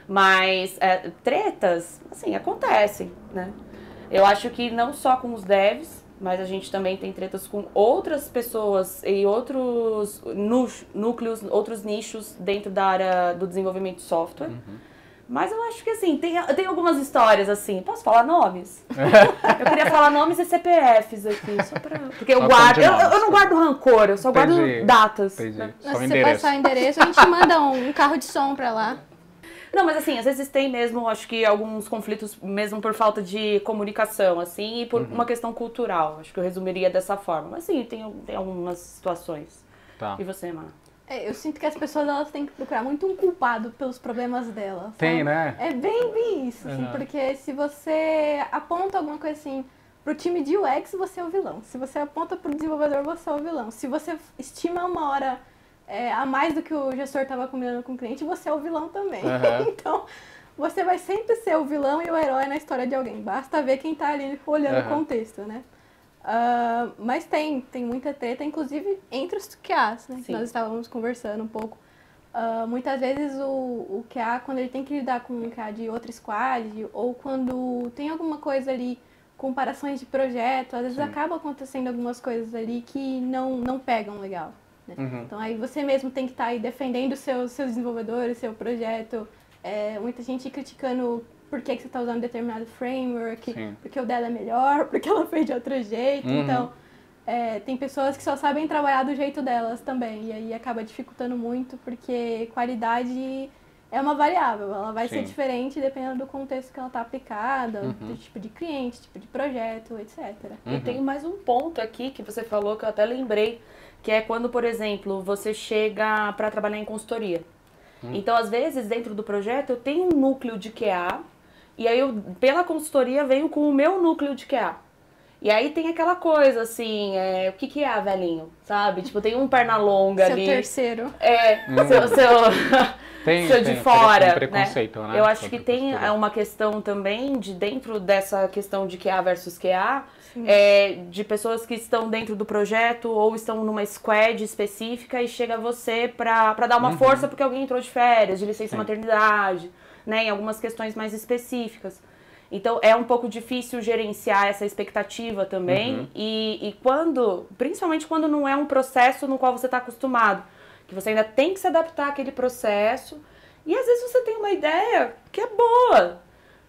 Mas tretas, assim, acontecem, né? Eu acho que não só com os devs, mas a gente também tem tretas com outras pessoas e outros núcleos, outros nichos dentro da área do desenvolvimento de software. Mas eu acho que, assim, tem algumas histórias, assim, posso falar nomes? Eu queria falar nomes e CPFs aqui, só pra... Porque eu não guardo rancor, eu só guardo datas. Entendi. Se você passar o endereço, a gente manda um carro de som pra lá. Não, mas assim, às vezes tem mesmo, acho que alguns conflitos mesmo por falta de comunicação, assim, e por uma questão cultural. Acho que eu resumiria dessa forma. Mas sim, tem algumas situações. Tá. E você, Má? Eu sinto que as pessoas elas têm que procurar muito um culpado pelos problemas delas. Tem, sabe? né? É bem isso, assim, porque se você aponta alguma coisa assim pro time de UX, você é o vilão. Se você aponta pro desenvolvedor, você é o vilão. Se você estima uma hora a mais do que o gestor estava combinando com o cliente, você é o vilão também. Então, você vai sempre ser o vilão e o herói na história de alguém. Basta ver quem tá ali olhando o contexto, né? Mas tem muita treta, inclusive entre os QAs, né? Nós estávamos conversando um pouco. Muitas vezes o QA, quando ele tem que lidar com um QA de outra squad, ou quando tem alguma coisa ali, comparações de projeto, às vezes acaba acontecendo algumas coisas ali que não pegam legal. Né? Então aí você mesmo tem que estar aí defendendo os seus desenvolvedores, seu projeto. Muita gente criticando por que você está usando determinado framework, porque o dela é melhor, porque ela fez de outro jeito. Então, tem pessoas que só sabem trabalhar do jeito delas também. E aí acaba dificultando muito, porque qualidade é uma variável. Ela vai ser diferente dependendo do contexto que ela está aplicada, do tipo de cliente, tipo de projeto, etc. E tem mais um ponto aqui que você falou que eu até lembrei, que é quando, por exemplo, você chega para trabalhar em consultoria. Então, às vezes, dentro do projeto, eu tenho um núcleo de QA, e aí eu, pela consultoria, venho com o meu núcleo de QA. E aí tem aquela coisa, assim, o que é, velhinho, sabe? Tipo, tem um perna longa ali. Seu terceiro. de fora, tem preconceito, né? Eu acho que tem uma questão também de dentro dessa questão de QA versus QA, de pessoas que estão dentro do projeto ou estão numa squad específica e chega você para dar uma força porque alguém entrou de férias, de licença maternidade, né, em algumas questões mais específicas. Então, é um pouco difícil gerenciar essa expectativa também e principalmente quando não é um processo no qual você está acostumado, que você ainda tem que se adaptar àquele processo e às vezes você tem uma ideia que é boa,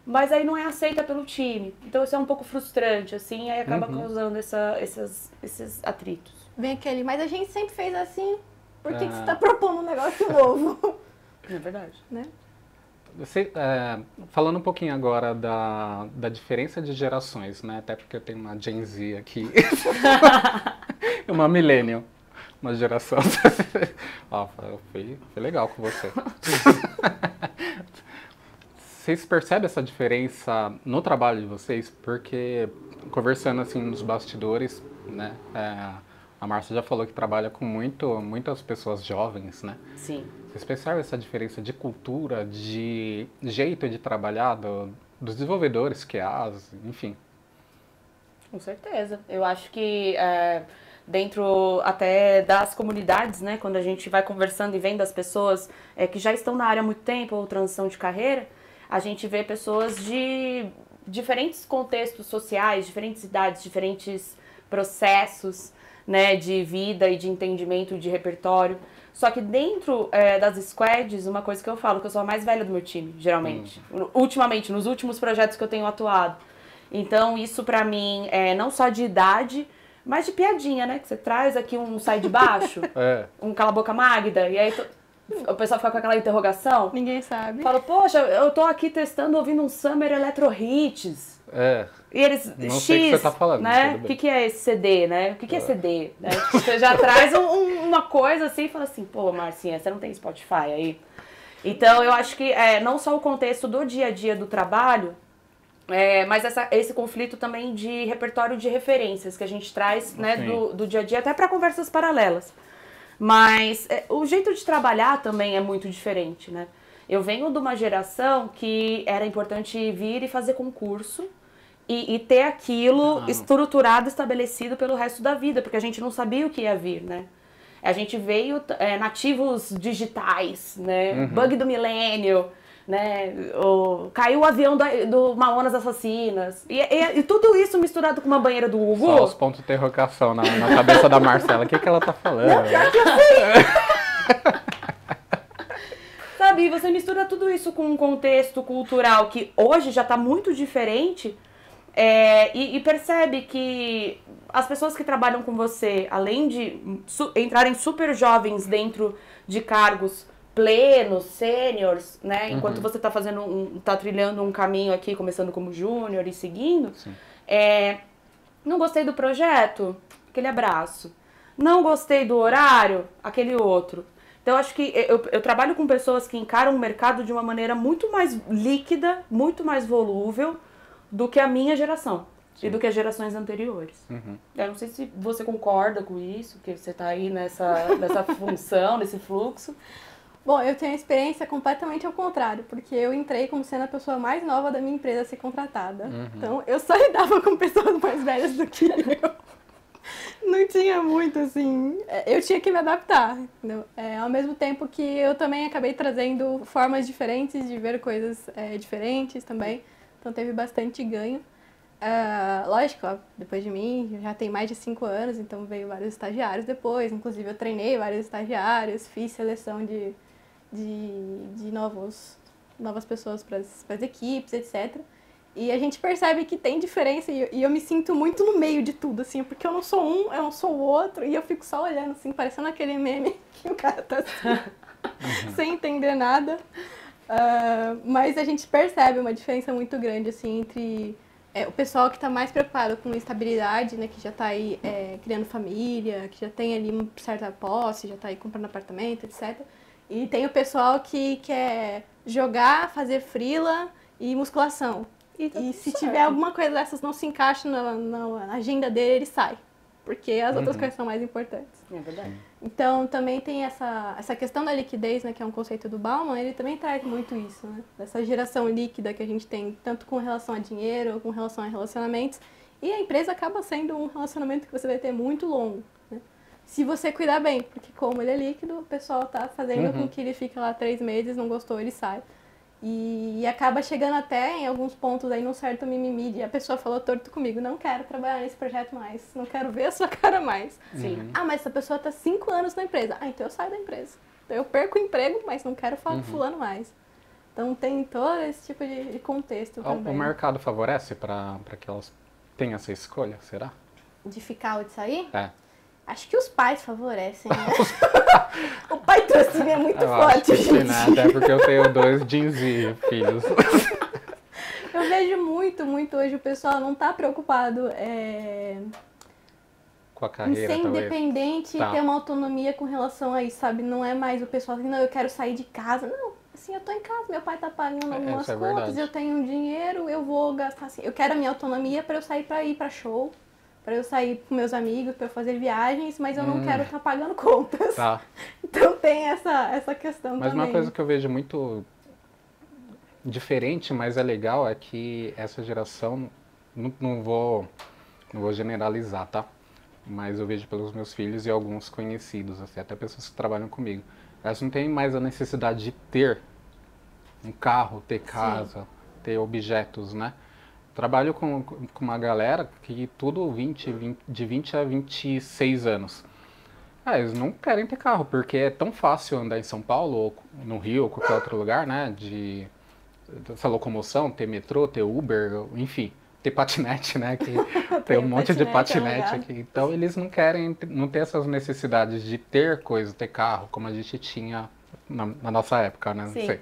mas aí não é aceita pelo time. Então, isso é um pouco frustrante, assim, aí acaba causando esses atritos. Vem aquele, mas a gente sempre fez assim, por que você está propondo um negócio novo? É verdade. Né? Falando um pouquinho agora da diferença de gerações, né? Até porque eu tenho uma Gen Z aqui, uma Millennial, uma geração. Foi legal com você. Vocês percebem essa diferença no trabalho de vocês? Porque conversando assim nos bastidores, né? A Márcia já falou que trabalha com muitas pessoas jovens, né? Sim. Vocês percebem essa diferença de cultura, de jeito de trabalhar dos desenvolvedores, QAs, enfim? Com certeza. Eu acho que dentro até das comunidades, né, quando a gente vai conversando e vendo as pessoas que já estão na área há muito tempo ou transição de carreira, a gente vê pessoas de diferentes contextos sociais, diferentes idades, diferentes processos, né, de vida e de entendimento de repertório. Só que dentro das squads, uma coisa que eu falo, que eu sou a mais velha do meu time, geralmente. Ultimamente, nos últimos projetos que eu tenho atuado. Então, isso pra mim é não só de idade, mas de piadinha, né? Que você traz aqui um sai de baixo, um cala a boca Magda, e aí o pessoal fica com aquela interrogação. Ninguém sabe. Fala, poxa, eu tô aqui testando, ouvindo um Summer Electro Hits. E eles, não sei o que você tá falando, né? O que é esse CD, né? O que é CD? Né? Você já traz uma coisa assim e fala assim, pô, Marcinha, você não tem Spotify aí? Então, eu acho que não só o contexto do dia a dia do trabalho, mas esse conflito também de repertório de referências que a gente traz, né, do dia a dia, até para conversas paralelas. Mas o jeito de trabalhar também é muito diferente, né? Eu venho de uma geração que era importante vir e fazer concurso e ter aquilo estruturado, estabelecido pelo resto da vida, porque a gente não sabia o que ia vir, né? A gente veio nativos digitais, né? Bug do milênio, né? Caiu o avião do Mamonas Assassinas. E tudo isso misturado com uma banheira do Hugo. Só os pontos de interrogação na cabeça da Marcela. O que ela tá falando? Não, pior que eu sei. Sabe, e você mistura tudo isso com um contexto cultural que hoje já está muito diferente e percebe que as pessoas que trabalham com você, além de entrarem super jovens dentro de cargos plenos, sêniores, né? Enquanto você está tá trilhando um caminho aqui, começando como júnior e seguindo. Não gostei do projeto? Aquele abraço. Não gostei do horário? Aquele outro. Então, acho que eu trabalho com pessoas que encaram o mercado de uma maneira muito mais líquida, muito mais volúvel do que a minha geração. E do que as gerações anteriores. Eu não sei se você concorda com isso, que você está aí nessa função, nesse fluxo. Bom, eu tenho a experiência completamente ao contrário, porque eu entrei como sendo a pessoa mais nova da minha empresa a ser contratada. Então, eu só lidava com pessoas mais velhas do que eu. Não tinha muito, assim, eu tinha que me adaptar, entendeu? Ao mesmo tempo que eu também acabei trazendo formas diferentes de ver coisas diferentes também, então teve bastante ganho. Lógico, ó, depois de mim, já tem mais de 5 anos, então veio vários estagiários depois, inclusive eu treinei vários estagiários, fiz seleção de novas pessoas para as equipes, etc. E a gente percebe que tem diferença e eu me sinto muito no meio de tudo, assim, porque eu não sou um, eu não sou o outro, e eu fico só olhando, assim, parecendo aquele meme que o cara tá assim, sem entender nada. Mas a gente percebe uma diferença muito grande, assim, entre o pessoal que tá mais preocupado com estabilidade, né, que já tá aí criando família, que já tem ali uma certa posse, já tá aí comprando apartamento, etc. E tem o pessoal que quer jogar, fazer freela e musculação. E se tiver alguma coisa dessas não se encaixa na agenda dele, ele sai. porque as outras coisas são mais importantes. É verdade. Então, também tem essa questão da liquidez, né, que é um conceito do Bauman, ele também traz muito isso, né, dessa geração líquida que a gente tem, tanto com relação a dinheiro, com relação a relacionamentos, e a empresa acaba sendo um relacionamento que você vai ter muito longo, né, se você cuidar bem, porque como ele é líquido, o pessoal tá fazendo com que ele fique lá 3 meses, não gostou, ele sai. E acaba chegando até em alguns pontos aí num certo mimimi de a pessoa falou torto comigo, não quero trabalhar nesse projeto mais, não quero ver a sua cara mais. Sim. Ah, mas essa pessoa tá 5 anos na empresa. Ah, então eu saio da empresa. Então eu perco o emprego, mas não quero falar com fulano mais. Então tem todo esse tipo de contexto também. O mercado favorece para que elas tenham essa escolha, será? De ficar ou de sair? É. Acho que os pais favorecem, né? O patrocínio é muito forte, acho que gente. sim, né? Até porque eu tenho 2 jeans e filhos. Eu vejo muito hoje o pessoal não tá preocupado Com a em carreira, ser talvez. independente e ter uma autonomia com relação a isso, sabe? Não é mais o pessoal assim, não, eu quero sair de casa. Não, assim, eu tô em casa, meu pai tá pagando algumas isso é contas, verdade. eu tenho um dinheiro, eu vou gastar assim. Eu quero a minha autonomia para eu sair para ir para show, para eu sair com meus amigos, para eu fazer viagens, mas eu não quero estar pagando contas. Tá. Então tem essa questão Mas também. uma coisa que eu vejo muito diferente, mas é legal, é que essa geração, não vou generalizar, tá? Mas eu vejo pelos meus filhos e alguns conhecidos, assim, até pessoas que trabalham comigo. Elas não têm mais a necessidade de ter um carro, ter casa, ter objetos, né? Trabalho com uma galera que tudo de 20 a 26 anos. Eles não querem ter carro, porque é tão fácil andar em São Paulo, ou no Rio, ou qualquer outro lugar, né? De essa locomoção, ter metrô, ter Uber, enfim, ter patinete, né? Que tem um monte de patinete aqui. Então eles não querem, não ter essas necessidades de ter coisa, ter carro, como a gente tinha na nossa época, né? Não sei.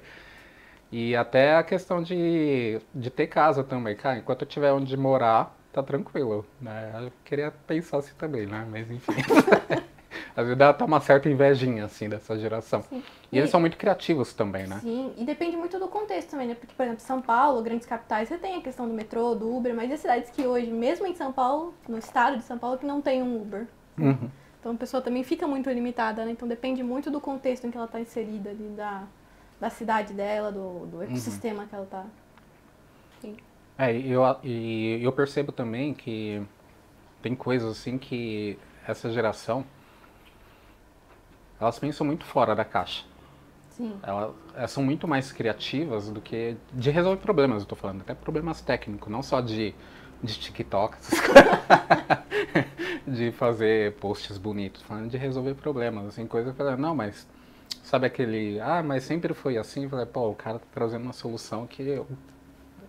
E até a questão de ter casa também, cara, enquanto eu tiver onde morar, tá tranquilo, né? Eu queria pensar assim também, né? Mas enfim. Às vezes dá até uma certa invejinha, assim, dessa geração. Sim. E eles são muito criativos também, né? Sim, e depende muito do contexto também, né? Porque, por exemplo, São Paulo, grandes capitais, você tem a questão do metrô, do Uber, mas tem cidades que hoje, mesmo em São Paulo, no estado de São Paulo, que não tem um Uber. Então a pessoa também fica muito limitada, né? Então depende muito do contexto em que ela está inserida ali, da cidade dela, do ecossistema que ela está. Sim. E eu percebo também que tem coisas assim que essa geração, elas pensam muito fora da caixa. Sim. Elas são muito mais criativas do que de resolver problemas, eu tô falando, até problemas técnicos, não só de TikTok, essas coisas, de fazer posts bonitos, falando de resolver problemas, assim, coisa que eu falei, não, mas sabe aquele, mas sempre foi assim, eu falei, pô, o cara tá trazendo uma solução que eu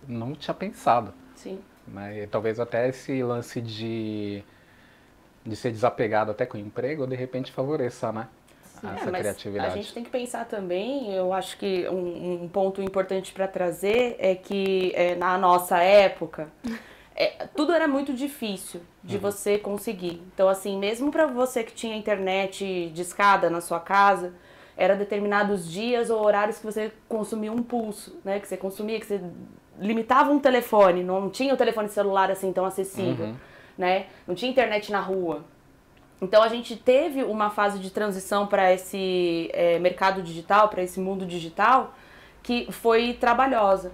não tinha pensado. Sim. Né? E talvez até esse lance de ser desapegado até com o emprego, de repente favoreça, né? Essa mas criatividade. A gente tem que pensar também, eu acho que um ponto importante para trazer é que na nossa época, tudo era muito difícil de você conseguir. Então, assim, mesmo para você que tinha internet discada na sua casa, era determinados dias ou horários que você consumia um pulso, né? Que você consumia, que você limitava um telefone, não tinha o telefone celular assim tão acessível, né? Não tinha internet na rua. Então a gente teve uma fase de transição para esse mercado digital, para esse mundo digital, que foi trabalhosa.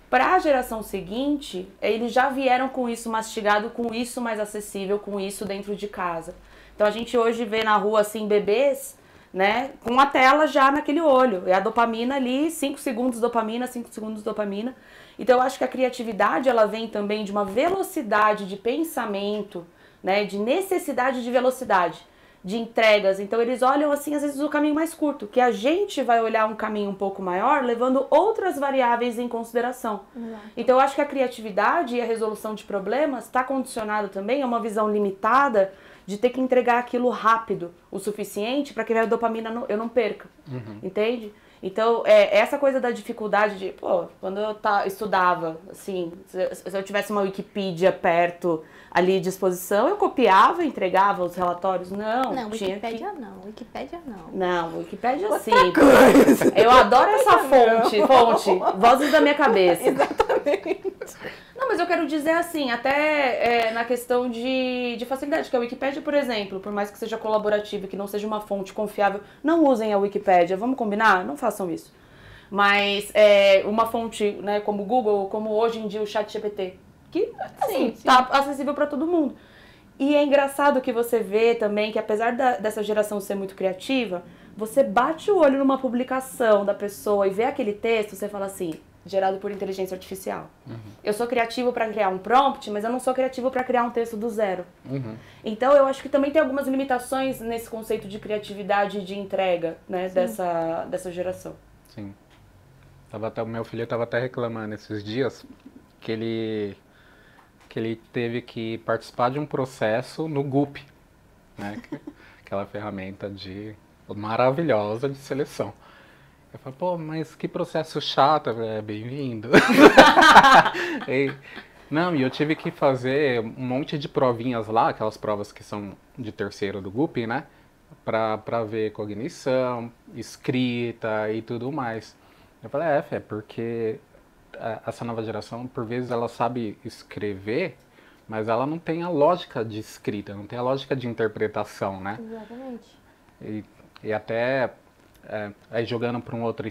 Para a geração seguinte, eles já vieram com isso mastigado, com isso mais acessível, com isso dentro de casa. Então a gente hoje vê na rua assim bebês, né, com a tela já naquele olho, e a dopamina ali, 5 segundos dopamina, 5 segundos dopamina. Então eu acho que a criatividade ela vem também de uma velocidade de pensamento, né, de necessidade de velocidade, de entregas. Então eles olham assim às vezes o caminho mais curto, que a gente vai olhar um caminho um pouco maior, levando outras variáveis em consideração. Então eu acho que a criatividade e a resolução de problemas está condicionado também a uma visão limitada de ter que entregar aquilo rápido o suficiente para que a dopamina eu não perca, entende? Então, essa coisa da dificuldade de, quando eu estudava, assim, se eu tivesse uma Wikipedia perto ali à disposição, eu copiava, entregava os relatórios. Não, Wikipédia não, Wikipédia não. Não, Wikipédia sim. Eu adoro essa fonte, Vozes da Minha Cabeça. Exatamente. Não, mas eu quero dizer assim, até na questão de facilidade, que a Wikipédia, por exemplo, por mais que seja colaborativa, que não seja uma fonte confiável, não usem a Wikipédia, vamos combinar? Não façam isso. Mas uma fonte, né, como o Google, como hoje em dia o ChatGPT, que assim, tá acessível para todo mundo. E é engraçado que você vê também que apesar dessa geração ser muito criativa, você bate o olho numa publicação da pessoa e vê aquele texto, você fala assim, gerado por inteligência artificial. Eu sou criativo para criar um prompt, mas eu não sou criativo para criar um texto do zero. Então eu acho que também tem algumas limitações nesse conceito de criatividade e de entrega, né, dessa geração. Sim. O meu filho estava até reclamando esses dias que ele teve que participar de um processo no Goop, né? Aquela ferramenta maravilhosa de seleção. Eu falei, pô, mas que processo chato, bem-vindo. Não, e eu tive que fazer um monte de provinhas lá, aquelas provas que são de terceiro do Goop, né? Pra ver cognição, escrita e tudo mais. Eu falei, porque essa nova geração, por vezes, ela sabe escrever, mas ela não tem a lógica de escrita, não tem a lógica de interpretação, né? Exatamente. E até aí jogando para um outro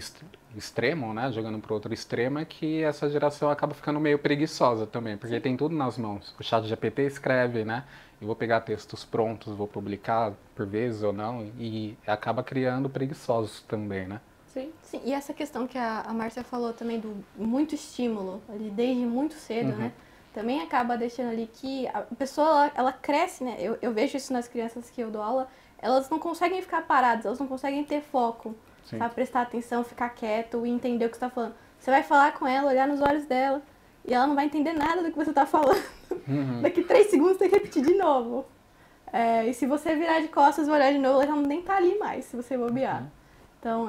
extremo, né? Jogando para outro extremo é que essa geração acaba ficando meio preguiçosa também, porque tem tudo nas mãos. O ChatGPT escreve, né? Eu vou pegar textos prontos, vou publicar por vezes ou não, e acaba criando preguiçosos também, né? Sim, e essa questão que a Márcia falou também do muito estímulo, ali desde muito cedo, né? Também acaba deixando ali que a pessoa, ela cresce, né? Eu vejo isso nas crianças que eu dou aula, elas não conseguem ficar paradas, elas não conseguem ter foco, sabe? Prestar atenção, ficar quieto e entender o que você está falando. Você vai falar com ela, olhar nos olhos dela, e ela não vai entender nada do que você está falando. Daqui 3 segundos você tem que repetir de novo. E se você virar de costas e olhar de novo, ela já nem tá ali mais, se você bobear. Então,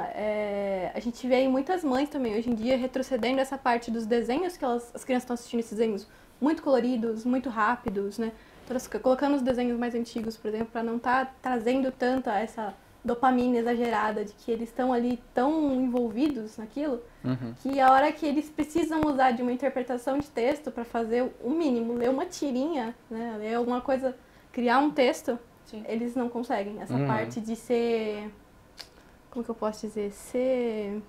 a gente vê aí muitas mães também, hoje em dia, retrocedendo essa parte dos desenhos que as crianças estão assistindo, esses desenhos muito coloridos, muito rápidos, né? Colocando os desenhos mais antigos, por exemplo, para não estar trazendo tanta essa dopamina exagerada de que eles estão ali tão envolvidos naquilo, que a hora que eles precisam usar de uma interpretação de texto para fazer o mínimo, ler uma tirinha, né? Ler alguma coisa, criar um texto, eles não conseguem. Essa parte de ser... Como que eu posso dizer? Ser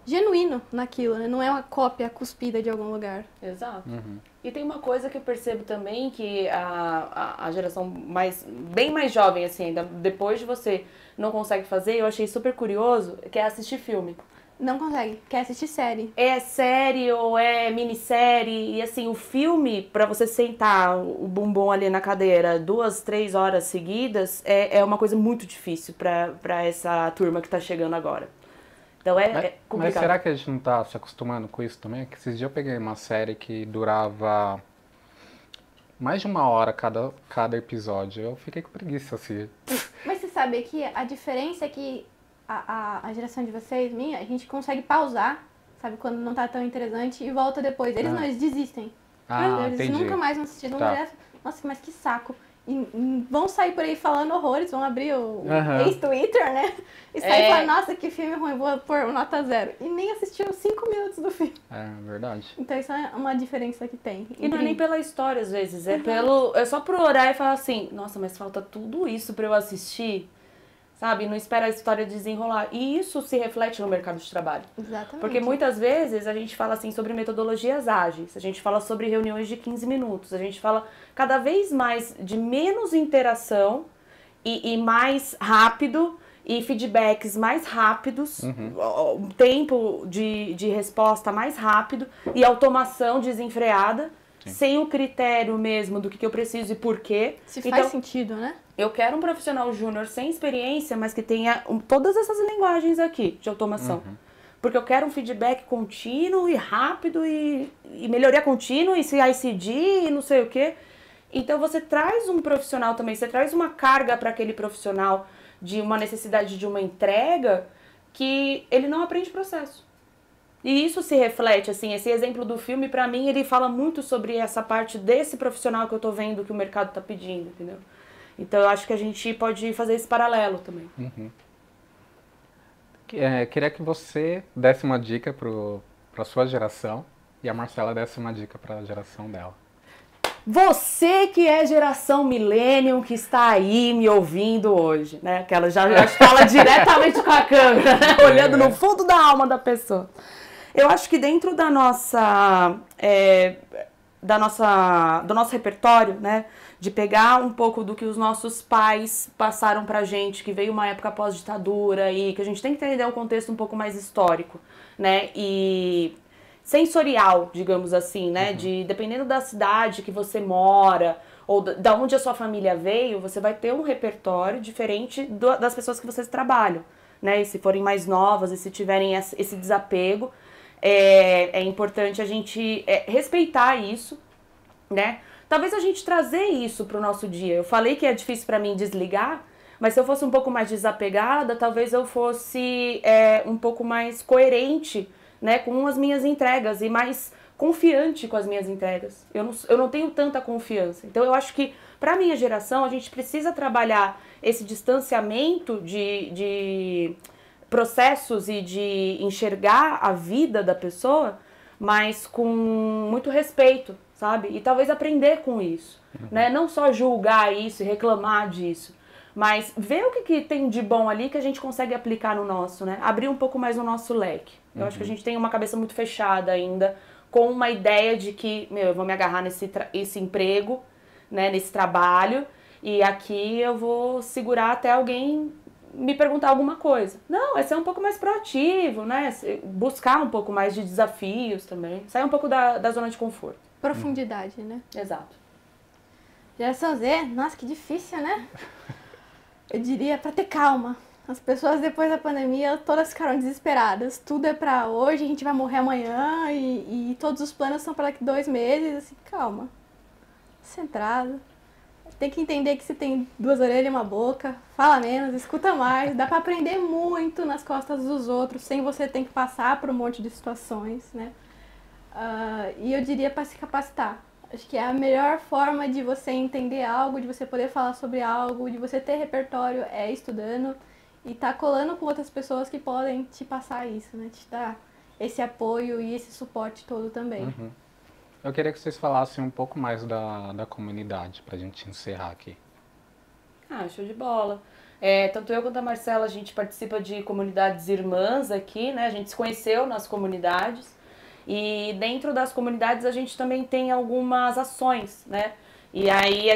genuíno naquilo, né? Não é uma cópia cuspida de algum lugar. Exato. E tem uma coisa que eu percebo também, que a geração bem mais jovem, assim, ainda depois de você não consegue fazer, eu achei super curioso, que é assistir filme. Não consegue, quer assistir série. É série ou é minissérie, e assim, o filme, pra você sentar o bumbum ali na cadeira 2, 3 horas seguidas, é uma coisa muito difícil pra essa turma que tá chegando agora. Então é complicado. Mas será que a gente não tá se acostumando com isso também? Que esses dias eu peguei uma série que durava mais de 1 hora cada episódio. Eu fiquei com preguiça, assim. Mas você sabe que a diferença é que a geração de vocês, minha, a gente consegue pausar, sabe, quando não tá tão interessante e volta depois. Eles não, eles desistem. Eles entendi. nunca mais vão assistir. Nossa, mas que saco. E vão sair por aí falando horrores, vão abrir o ex-Twitter, né? E sair falando, nossa, que filme ruim, vou pôr nota 0. E nem assistiram 5 minutos do filme. É verdade. Então isso é uma diferença que tem. E não é nem pela história, às vezes, é só por olhar e falar assim, nossa, mas falta tudo isso pra eu assistir, sabe? Não espera a história desenrolar. E isso se reflete no mercado de trabalho. Exatamente. Porque muitas vezes a gente fala assim sobre metodologias ágeis, a gente fala sobre reuniões de 15 minutos, a gente fala cada vez mais de menos interação e mais rápido e feedbacks mais rápidos, tempo de resposta mais rápido e automação desenfreada, sem o critério mesmo do que eu preciso e por quê. Se faz sentido, né? Eu quero um profissional júnior sem experiência, mas que tenha todas essas linguagens aqui de automação. Porque eu quero um feedback contínuo e rápido e melhoria contínua e CI/CD e não sei o quê. Então você traz um profissional também, você traz uma carga para aquele profissional de uma necessidade de uma entrega que ele não aprende processo. E isso se reflete, assim, esse exemplo do filme, pra mim, ele fala muito sobre essa parte desse profissional que eu tô vendo que o mercado tá pedindo, entendeu? Então eu acho que a gente pode fazer esse paralelo também. Queria que você desse uma dica pra sua geração, E a Marcela desse uma dica para a geração dela. Você que é geração millennium, que está aí me ouvindo hoje, né? Que ela já fala diretamente com a câmera, né? Olhando no fundo da alma da pessoa. Eu acho que dentro do nosso repertório, né? De pegar um pouco do que os nossos pais passaram pra gente, que veio uma época pós-ditadura e que a gente tem que entender o contexto um pouco mais histórico, né? E sensorial, digamos assim, né? Dependendo da cidade que você mora ou da onde a sua família veio, você vai ter um repertório diferente das pessoas que vocês trabalham, né? E se forem mais novas e se tiverem esse desapego, é importante a gente respeitar isso, né? Talvez a gente trazer isso pro nosso dia. Eu falei que é difícil para mim desligar, mas se eu fosse um pouco mais desapegada, talvez eu fosse um pouco mais coerente, né, com as minhas entregas e mais confiante com as minhas entregas. Eu não tenho tanta confiança. Então eu acho que para a minha geração a gente precisa trabalhar esse distanciamento de processos e de enxergar a vida da pessoa, mas com muito respeito, sabe? E talvez aprender com isso, né? Não só julgar isso e reclamar disso, mas ver o que tem de bom ali que a gente consegue aplicar no nosso, né? Abrir um pouco mais o nosso leque. Eu acho que a gente tem uma cabeça muito fechada ainda, com uma ideia de que, eu vou me agarrar nesse emprego, né? Nesse trabalho, e aqui eu vou segurar até alguém me perguntar alguma coisa. Não, é ser um pouco mais proativo, né? Buscar um pouco mais de desafios também. Sair um pouco da zona de conforto. Profundidade, né? Exato. Geração Z, nossa, que difícil, né? Eu diria pra ter calma. As pessoas depois da pandemia, todas ficaram desesperadas. Tudo é pra hoje, a gente vai morrer amanhã e todos os planos são pra daqui 2 meses. Assim, calma. Centrado. Tem que entender que você tem 2 orelhas e uma boca. Fala menos, escuta mais. Dá pra aprender muito nas costas dos outros, sem você ter que passar por um monte de situações, né? E eu diria para se capacitar. Acho que é a melhor forma de você entender algo, de você poder falar sobre algo, de você ter repertório, é estudando e tá colando com outras pessoas que podem te passar isso, né? Te dar esse apoio e esse suporte todo também. Eu queria que vocês falassem um pouco mais da comunidade, pra gente encerrar aqui. Show de bola. Tanto eu quanto a Marcela, a gente participa de comunidades irmãs aqui, né? A gente se conheceu nas comunidades. E dentro das comunidades a gente também tem algumas ações, né? E aí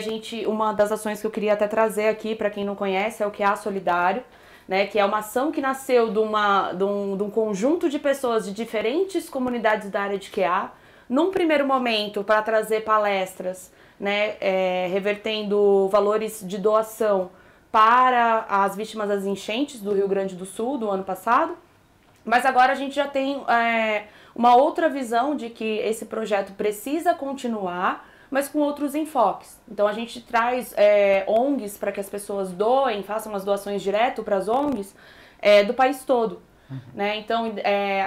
uma das ações que eu queria até trazer aqui para quem não conhece é o QA Solidário, né? Que é uma ação que nasceu de um conjunto de pessoas de diferentes comunidades da área de QA, num primeiro momento para trazer palestras, né? Revertendo valores de doação para as vítimas das enchentes do Rio Grande do Sul do ano passado. Mas agora a gente já tem uma outra visão de que esse projeto precisa continuar, mas com outros enfoques. Então a gente traz ONGs para que as pessoas doem, façam as doações direto para as ONGs do país todo. Né? Então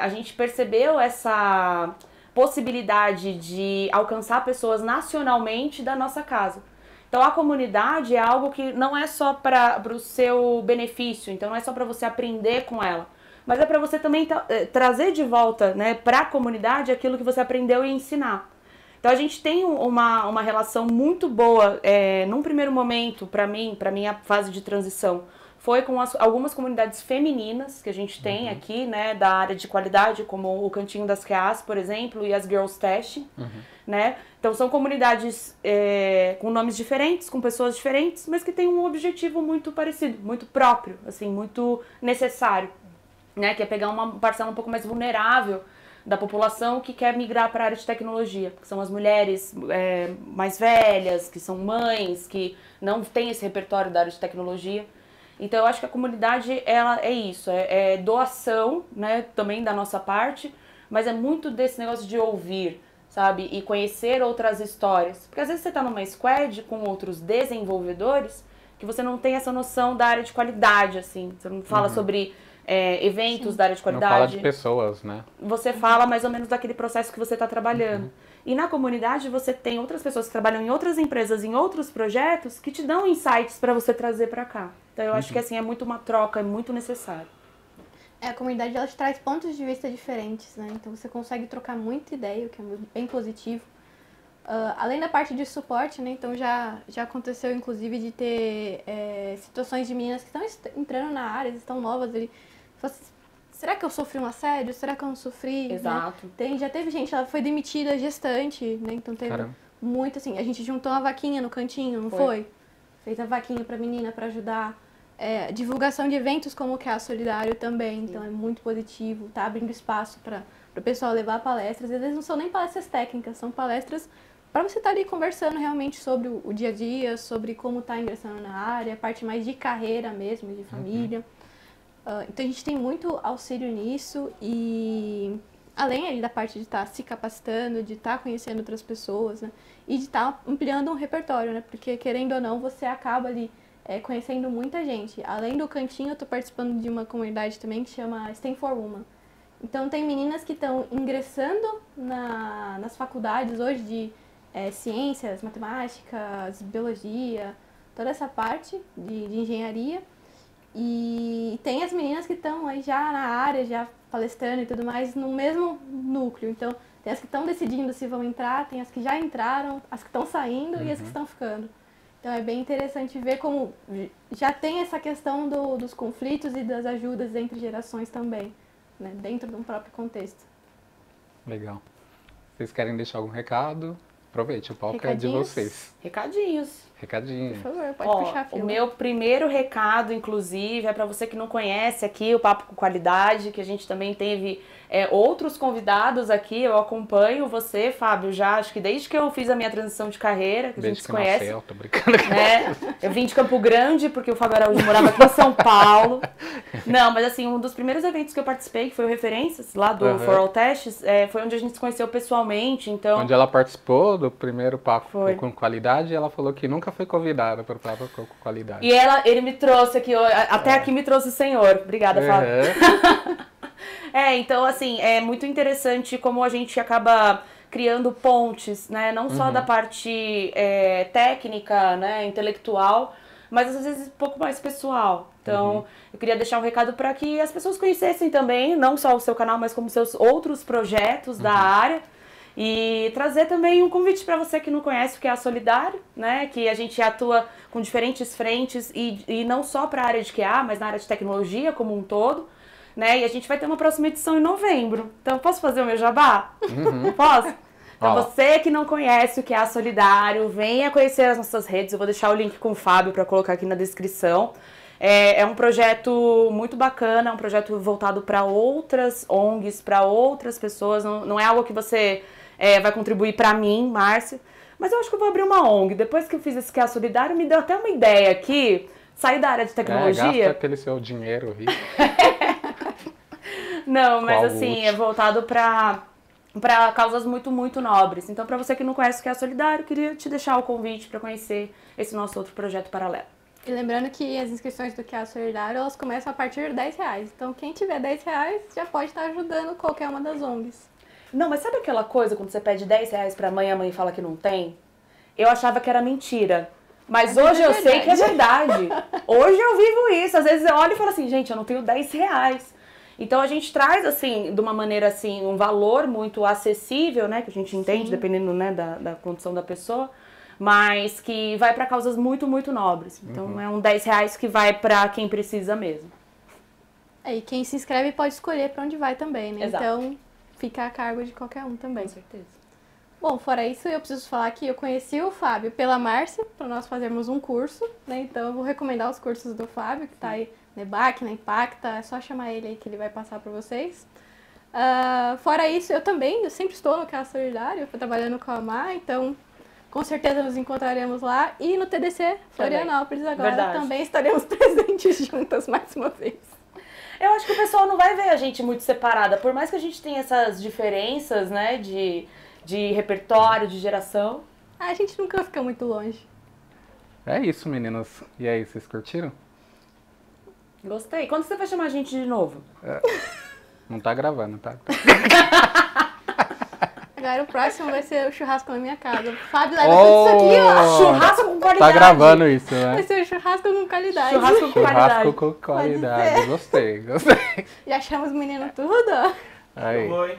a gente percebeu essa possibilidade de alcançar pessoas nacionalmente da nossa casa. Então a comunidade é algo que não é só para o seu benefício, então não é só para você aprender com ela, mas é para você também trazer de volta, né, para a comunidade aquilo que você aprendeu e ensinar. Então a gente tem uma relação muito boa, num primeiro momento, para minha fase de transição, foi com algumas comunidades femininas que a gente tem aqui, né, da área de qualidade, como o Cantinho das QAs, por exemplo, e as Girls Test, né? Então são comunidades com nomes diferentes, com pessoas diferentes, mas que têm um objetivo muito parecido, muito próprio, assim, muito necessário, né? Que é pegar uma parcela um pouco mais vulnerável da população que quer migrar para a área de tecnologia, que são as mulheres mais velhas, que são mães, que não têm esse repertório da área de tecnologia. Então eu acho que a comunidade ela é isso, é doação, né, também da nossa parte, mas é muito desse negócio de ouvir, sabe, e conhecer outras histórias. Porque às vezes você está numa squad com outros desenvolvedores que você não tem essa noção da área de qualidade, assim, você não fala sobre eventos da área de qualidade. Não fala de pessoas, né? Você fala mais ou menos daquele processo que você está trabalhando. E na comunidade você tem outras pessoas que trabalham em outras empresas, em outros projetos, que te dão insights para você trazer para cá. Então eu acho que assim é muito uma troca, é muito necessário. A comunidade ela te traz pontos de vista diferentes, né? Então você consegue trocar muita ideia, o que é bem positivo. Além da parte de suporte, né? Então já aconteceu inclusive de ter situações de meninas que estão entrando na área, estão novas ali. Assim, será que eu sofri um assédio? Será que eu não sofri? Exato. Né? Já teve gente, ela foi demitida gestante, né? Então teve muito assim. A gente juntou uma vaquinha no cantinho, não foi? Fez a vaquinha pra menina pra ajudar. Divulgação de eventos como o QA Solidário também, então é muito positivo, tá abrindo espaço para o pessoal levar palestras. Às vezes não são nem palestras técnicas, são palestras para você estar ali conversando realmente sobre o dia a dia, sobre como tá ingressando na área, a parte mais de carreira mesmo, de família. Então a gente tem muito auxílio nisso e além ali da parte de estar se capacitando, de estar conhecendo outras pessoas, né? E de estar ampliando um repertório, né? Porque querendo ou não, você acaba ali conhecendo muita gente. Além do cantinho, eu estou participando de uma comunidade também que chama Stand for Woman. Então tem meninas que estão ingressando nas faculdades hoje de ciências, matemáticas, biologia, toda essa parte de engenharia. E tem as meninas que estão aí já na área, já palestrando e tudo mais, no mesmo núcleo. Então tem as que estão decidindo se vão entrar, tem as que já entraram, as que estão saindo e as que estão ficando. Então é bem interessante ver como já tem essa questão dos conflitos e das ajudas entre gerações também, né? Dentro de um próprio contexto. Legal. Vocês querem deixar algum recado? Aproveite, o palco é de vocês. Recadinhos. Recadinho. Por favor, pode puxar a fila. O meu primeiro recado, inclusive, é para você que não conhece aqui o Papo com Qualidade, que a gente também teve outros convidados aqui. Eu acompanho você, Fábio, já acho que desde que eu fiz a minha transição de carreira, que desde a gente se conhece. Nasceu, tô brincando. Eu vim de Campo Grande, porque o Fábio Araújo morava aqui em São Paulo. Não, mas assim, um dos primeiros eventos que eu participei, que foi o Referências, lá do For All Tests, foi onde a gente se conheceu pessoalmente, então... Onde ela participou do primeiro Papo com Qualidade, e ela falou que nunca foi convidada para o Papo com Qualidade. E ele me trouxe aqui, até aqui me trouxe o senhor. Obrigada, Fábio. Então assim, é muito interessante como a gente acaba criando pontes, né? Não só da parte técnica, né, intelectual, mas às vezes um pouco mais pessoal. Então, eu queria deixar um recado para que as pessoas conhecessem também, não só o seu canal, mas como seus outros projetos da área. E trazer também um convite para você que não conhece o que é a Solidário, né? Que a gente atua com diferentes frentes e não só para a área de QA, mas na área de tecnologia como um todo, né? E a gente vai ter uma próxima edição em novembro. Então, posso fazer o meu jabá? Posso? Então, você que não conhece o que é a Solidário, venha conhecer as nossas redes. Eu vou deixar o link com o Fábio para colocar aqui na descrição. É um projeto muito bacana, um projeto voltado para outras ONGs, para outras pessoas. Não é algo que você vai contribuir para mim, Márcia, mas eu acho que eu vou abrir uma ONG. Depois que eu fiz esse QA Solidário, me deu até uma ideia aqui, sair da área de tecnologia. Gasta aquele seu dinheiro rico. Não, mas assim, é voltado para causas muito, muito nobres. Então, para você que não conhece o QA Solidário, queria te deixar o convite para conhecer esse nosso outro projeto paralelo. E lembrando que as inscrições do QA Solidário, elas começam a partir de R$10. Então, quem tiver R$10 já pode estar ajudando qualquer uma das ONGs. Não, mas sabe aquela coisa quando você pede R$10 pra mãe e a mãe fala que não tem? Eu achava que era mentira. Mas hoje eu sei que é verdade. Hoje eu vivo isso. Às vezes eu olho e falo assim, gente, eu não tenho R$10. Então a gente traz, assim, de uma maneira, assim, um valor muito acessível, né? Que a gente entende, dependendo, né, da condição da pessoa. Mas que vai para causas muito, muito nobres. Então é um R$10 que vai para quem precisa mesmo. E quem se inscreve pode escolher para onde vai também, né? Exato. Então fica a cargo de qualquer um também. Com certeza. Bom, fora isso, eu preciso falar que eu conheci o Fábio pela Márcia, para nós fazermos um curso, né? Então eu vou recomendar os cursos do Fábio, que está aí na EBAC, na Impacta, é só chamar ele aí que ele vai passar para vocês. Fora isso, eu sempre estou no QA Solidário, eu estou trabalhando com a Má, então com certeza nos encontraremos lá. E no TDC Florianópolis agora também estaremos presentes juntas mais uma vez. Eu acho que o pessoal não vai ver a gente muito separada, por mais que a gente tenha essas diferenças, né, de repertório, de geração. A gente nunca fica muito longe. É isso, meninas. E aí, vocês curtiram? Gostei. Quando você vai chamar a gente de novo? Não tá gravando, tá? Agora o próximo vai ser o churrasco na minha casa. O Fábio leva tudo isso aqui, ó. Churrasco com qualidade. Tá gravando isso, né? Vai ser o churrasco com qualidade. Churrasco com qualidade. Churrasco com qualidade. Gostei, gostei. Já achamos os meninos tudo, ó. Aí. Oi.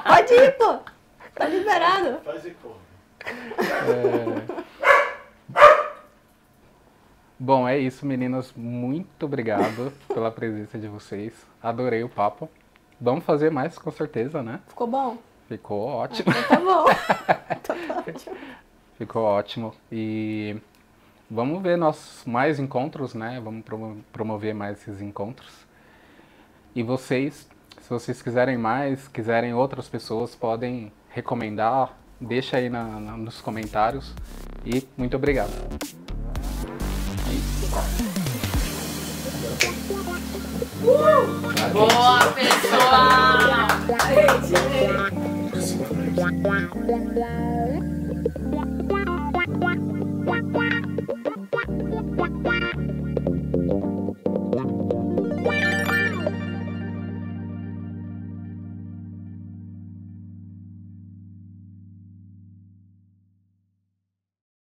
Pode ir, pô. Tá liberado. Faz e come. Bom, é isso, meninas. Muito obrigado pela presença de vocês. Adorei o papo. Vamos fazer mais, com certeza, né? Ficou bom? Ficou ótimo. Então tá bom. Então tá ótimo. Ficou ótimo. E vamos ver nossos mais encontros, né? Vamos promover mais esses encontros. E vocês, se vocês quiserem mais, quiserem outras pessoas, podem recomendar. Deixa aí nos comentários. E muito obrigado. Boa, pessoal!